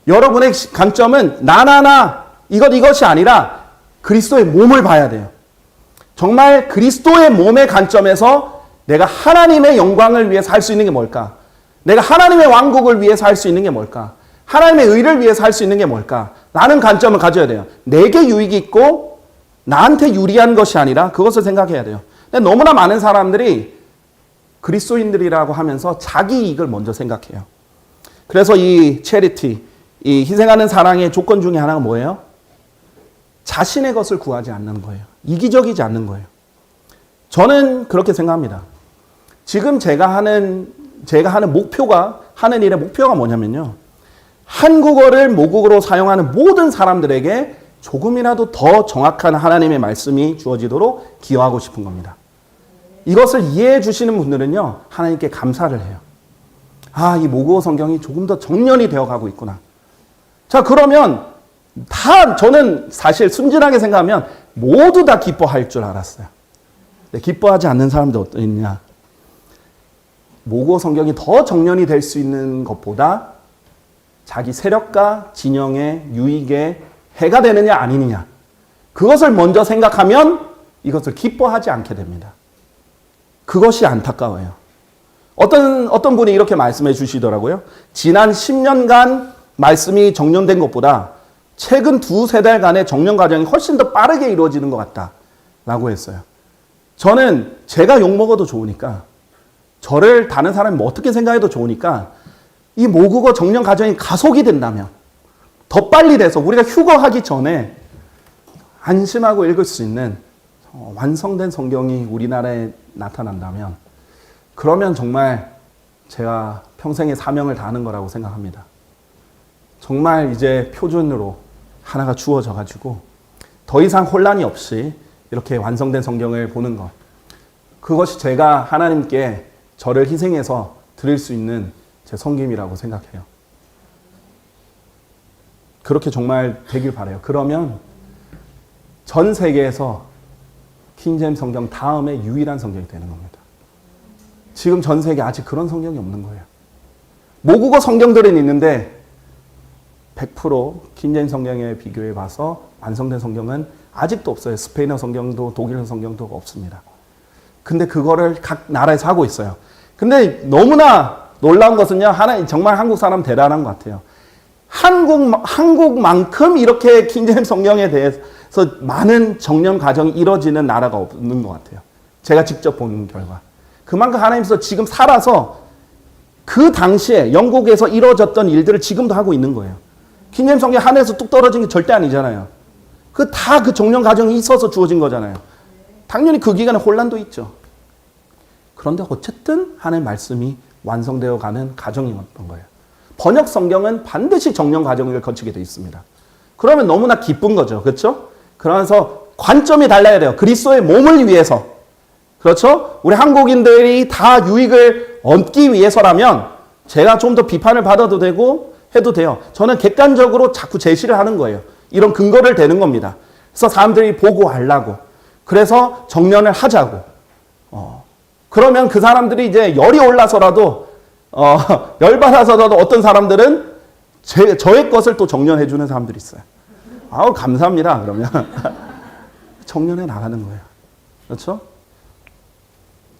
여러분의 관점은 나나나 이것이 아니라 그리스도의 몸을 봐야 돼요. 정말 그리스도의 몸의 관점에서 내가 하나님의 영광을 위해서 할 수 있는 게 뭘까? 내가 하나님의 왕국을 위해서 할 수 있는 게 뭘까? 하나님의 의를 위해서 할 수 있는 게 뭘까? 라는 관점을 가져야 돼요. 내게 유익이 있고 나한테 유리한 것이 아니라 그것을 생각해야 돼요. 근데 너무나 많은 사람들이 그리스도인들이라고 하면서 자기 이익을 먼저 생각해요. 그래서 이 체리티, 이 희생하는 사랑의 조건 중에 하나가 뭐예요? 자신의 것을 구하지 않는 거예요. 이기적이지 않는 거예요. 저는 그렇게 생각합니다. 지금 제가 하는 목표가, 하는 일의 목표가 뭐냐면요. 한국어를 모국어로 사용하는 모든 사람들에게 조금이라도 더 정확한 하나님의 말씀이 주어지도록 기여하고 싶은 겁니다. 이것을 이해해 주시는 분들은요, 하나님께 감사를 해요. 아, 이 모국어 성경이 조금 더 정연이 되어 가고 있구나. 자, 그러면 저는 사실 순진하게 생각하면 모두 다 기뻐할 줄 알았어요. 기뻐하지 않는 사람도 어떠냐? 모국어 성경이 더 정연이 될 수 있는 것보다 자기 세력과 진영의 유익에 해가 되느냐 아니느냐, 그것을 먼저 생각하면 이것을 기뻐하지 않게 됩니다. 그것이 안타까워요. 어떤 분이 이렇게 말씀해 주시더라고요. 지난 10년간 말씀이 정년된 것보다 최근 2-3달간의 정년 과정이 훨씬 더 빠르게 이루어지는 것 같다라고 했어요. 저는 제가 욕먹어도 좋으니까, 저를 다른 사람이 뭐 어떻게 생각해도 좋으니까, 이 모국어 정년 과정이 가속이 된다면, 더 빨리 돼서 우리가 휴거하기 전에 안심하고 읽을 수 있는 완성된 성경이 우리나라에 나타난다면, 그러면 정말 제가 평생의 사명을 다하는 거라고 생각합니다. 정말 이제 표준으로 하나가 주어져 가지고 더 이상 혼란이 없이 이렇게 완성된 성경을 보는 것, 그것이 제가 하나님께 저를 희생해서 드릴 수 있는 제 섬김이라고 생각해요. 그렇게 정말 되길 바라요. 그러면 전 세계에서 킹제임스 성경 다음에 유일한 성경이 되는 겁니다. 지금 전 세계에 아직 그런 성경이 없는 거예요. 모국어 성경들은 있는데 100% 킹제임스 성경에 비교해 봐서 완성된 성경은 아직도 없어요. 스페인어 성경도 독일어 성경도 없습니다. 근데 그거를 각 나라에서 하고 있어요. 근데 너무나 놀라운 것은요, 정말 한국 사람 대단한 것 같아요. 한국만큼 이렇게 킹제임스 성경에 대해서 많은 정년 과정이 이루어지는 나라가 없는 것 같아요. 제가 직접 본 결과. 그만큼 하나님께서 지금 살아서 그 당시에 영국에서 이루어졌던 일들을 지금도 하고 있는 거예요. 킹제임스 성경 하늘에서 뚝 떨어진 게 절대 아니잖아요. 다 그 정년 과정이 있어서 주어진 거잖아요. 당연히 그 기간에 혼란도 있죠. 그런데 어쨌든 하나님의 말씀이 완성되어 가는 과정이었던 거예요. 번역 성경은 반드시 정년 과정을 거치게 되어 있습니다. 그러면 너무나 기쁜 거죠. 그렇죠? 그러면서 관점이 달라야 돼요. 그리스도의 몸을 위해서. 그렇죠? 우리 한국인들이 다 유익을 얻기 위해서라면 제가 좀 더 비판을 받아도 되고 해도 돼요. 저는 객관적으로 자꾸 제시를 하는 거예요. 이런 근거를 대는 겁니다. 그래서 사람들이 보고 알라고. 그래서 정년을 하자고. 그러면 그 사람들이 이제 열이 올라서라도, 열받아서라도 어떤 사람들은 저의 것을 또 정년해 주는 사람들이 있어요. 아우, 감사합니다. 그러면. 정년해 나가는 거예요. 그렇죠?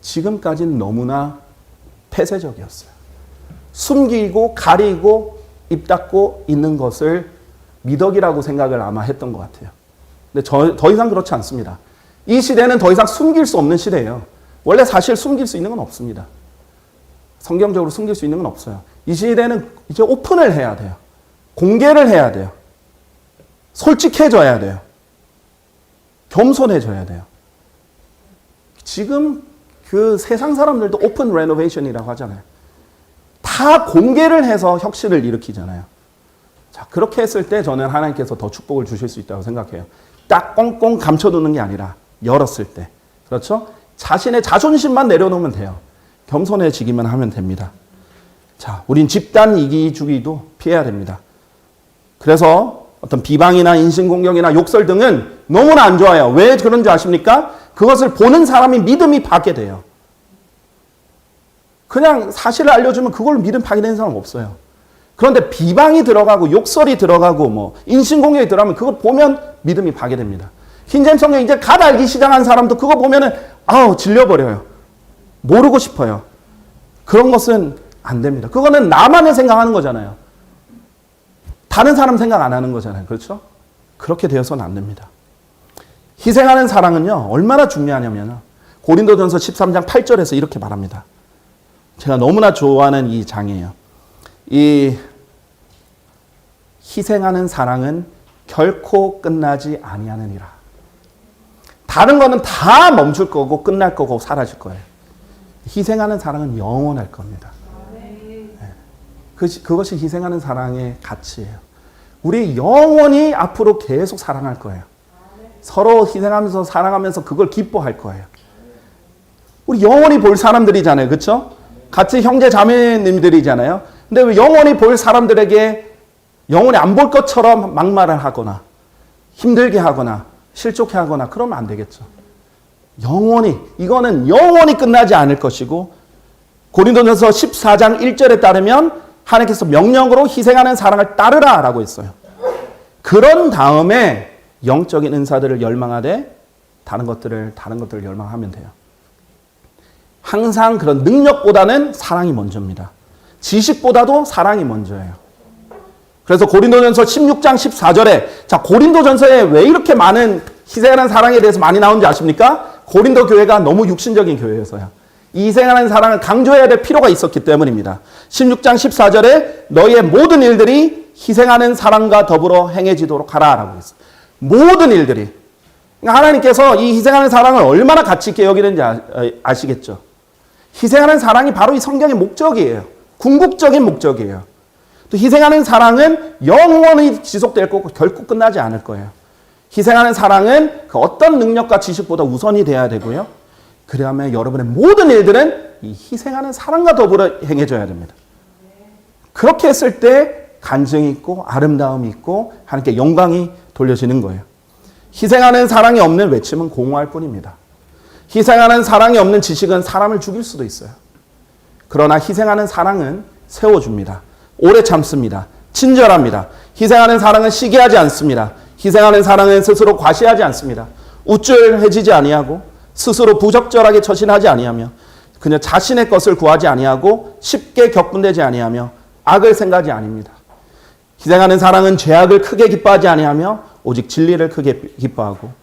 지금까지는 너무나 폐쇄적이었어요. 숨기고 가리고 입 닫고 있는 것을 미덕이라고 생각을 아마 했던 것 같아요. 근데 더 이상 그렇지 않습니다. 이 시대는 더 이상 숨길 수 없는 시대예요. 원래 사실 숨길 수 있는 건 없습니다. 성경적으로 숨길 수 있는 건 없어요. 이 시대는 이제 오픈을 해야 돼요. 공개를 해야 돼요. 솔직해져야 돼요. 겸손해져야 돼요. 지금 그 세상 사람들도 오픈 레노베이션이라고 하잖아요. 다 공개를 해서 혁신을 일으키잖아요. 자, 그렇게 했을 때 저는 하나님께서 더 축복을 주실 수 있다고 생각해요. 딱 꽁꽁 감춰두는 게 아니라 열었을 때. 그렇죠? 자신의 자존심만 내려놓으면 돼요. 겸손해지기만 하면 됩니다. 자, 우린 집단 이기주의도 피해야 됩니다. 그래서 어떤 비방이나 인신공격이나 욕설 등은 너무나 안 좋아요. 왜 그런지 아십니까? 그것을 보는 사람이 믿음이 파괴돼요. 그냥 사실을 알려주면 그걸 믿음 파괴되는 사람 없어요. 그런데 비방이 들어가고 욕설이 들어가고 뭐 인신공격이 들어가면 그걸 보면 믿음이 파괴됩니다. 킹제임스 성경 이제 갓 알기 시작한 사람도 그거 보면은 질려버려요. 모르고 싶어요. 그런 것은 안 됩니다. 그거는 나만의 생각하는 거잖아요. 다른 사람 생각 안 하는 거잖아요. 그렇죠? 그렇게 되어서는 안 됩니다. 희생하는 사랑은요, 얼마나 중요하냐면 고린도전서 13장 8절에서 이렇게 말합니다. 제가 너무나 좋아하는 이 장이에요. 이 희생하는 사랑은 결코 끝나지 아니하느니라. 다른 거는 다 멈출 거고 끝날 거고 사라질 거예요. 희생하는 사랑은 영원할 겁니다. 그것이 희생하는 사랑의 가치예요. 우리 영원히 앞으로 계속 사랑할 거예요. 서로 희생하면서 사랑하면서 그걸 기뻐할 거예요. 우리 영원히 볼 사람들이잖아요. 그렇죠? 같이 형제 자매님들이잖아요. 근데 왜 영원히 볼 사람들에게 영원히 안 볼 것처럼 막말을 하거나 힘들게 하거나 실족해 하거나 그러면 안 되겠죠. 영원히, 이거는 영원히 끝나지 않을 것이고, 고린도전서 14장 1절에 따르면 하나님께서 명령으로 희생하는 사랑을 따르라 라고 했어요. 그런 다음에 영적인 은사들을 열망하되 다른 것들을 열망하면 돼요. 항상 그런 능력보다는 사랑이 먼저입니다. 지식보다도 사랑이 먼저예요. 그래서 고린도전서 16장 14절에, 자, 고린도전서에 왜 이렇게 많은 희생하는 사랑에 대해서 많이 나오는지 아십니까? 고린도 교회가 너무 육신적인 교회여서요. 이 희생하는 사랑을 강조해야 될 필요가 있었기 때문입니다. 16장 14절에 너희의 모든 일들이 희생하는 사랑과 더불어 행해지도록 하라 라고 했어요. 모든 일들이. 그러니까 하나님께서 이 희생하는 사랑을 얼마나 가치 있게 여기는지 아시겠죠? 희생하는 사랑이 바로 이 성경의 목적이에요. 궁극적인 목적이에요. 또 희생하는 사랑은 영원히 지속될 거고 결코 끝나지 않을 거예요. 희생하는 사랑은 그 어떤 능력과 지식보다 우선이 돼야 되고요. 그다음에 여러분의 모든 일들은 이 희생하는 사랑과 더불어 행해져야 됩니다. 그렇게 했을 때 간증이 있고 아름다움이 있고 하나님께 영광이 돌려지는 거예요. 희생하는 사랑이 없는 외침은 공허할 뿐입니다. 희생하는 사랑이 없는 지식은 사람을 죽일 수도 있어요. 그러나 희생하는 사랑은 세워줍니다. 오래 참습니다. 친절합니다. 희생하는 사랑은 시기하지 않습니다. 희생하는 사랑은 스스로 과시하지 않습니다. 우쭐해지지 아니하고 스스로 부적절하게 처신하지 아니하며 그냥 자신의 것을 구하지 아니하고 쉽게 격분되지 아니하며 악을 생각하지 아닙니다. 희생하는 사랑은 죄악을 크게 기뻐하지 아니하며 오직 진리를 크게 기뻐하고,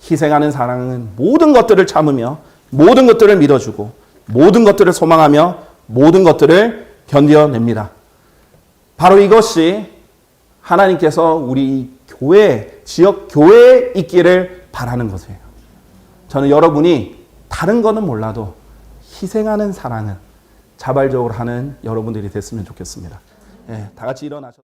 희생하는 사랑은 모든 것들을 참으며 모든 것들을 믿어주고 모든 것들을 소망하며 모든 것들을 견뎌냅니다. 바로 이것이 하나님께서 우리 교회, 지역 교회에 있기를 바라는 것이에요. 저는 여러분이 다른 거는 몰라도 희생하는 사랑은 자발적으로 하는 여러분들이 됐으면 좋겠습니다. 다 같이 일어나셔서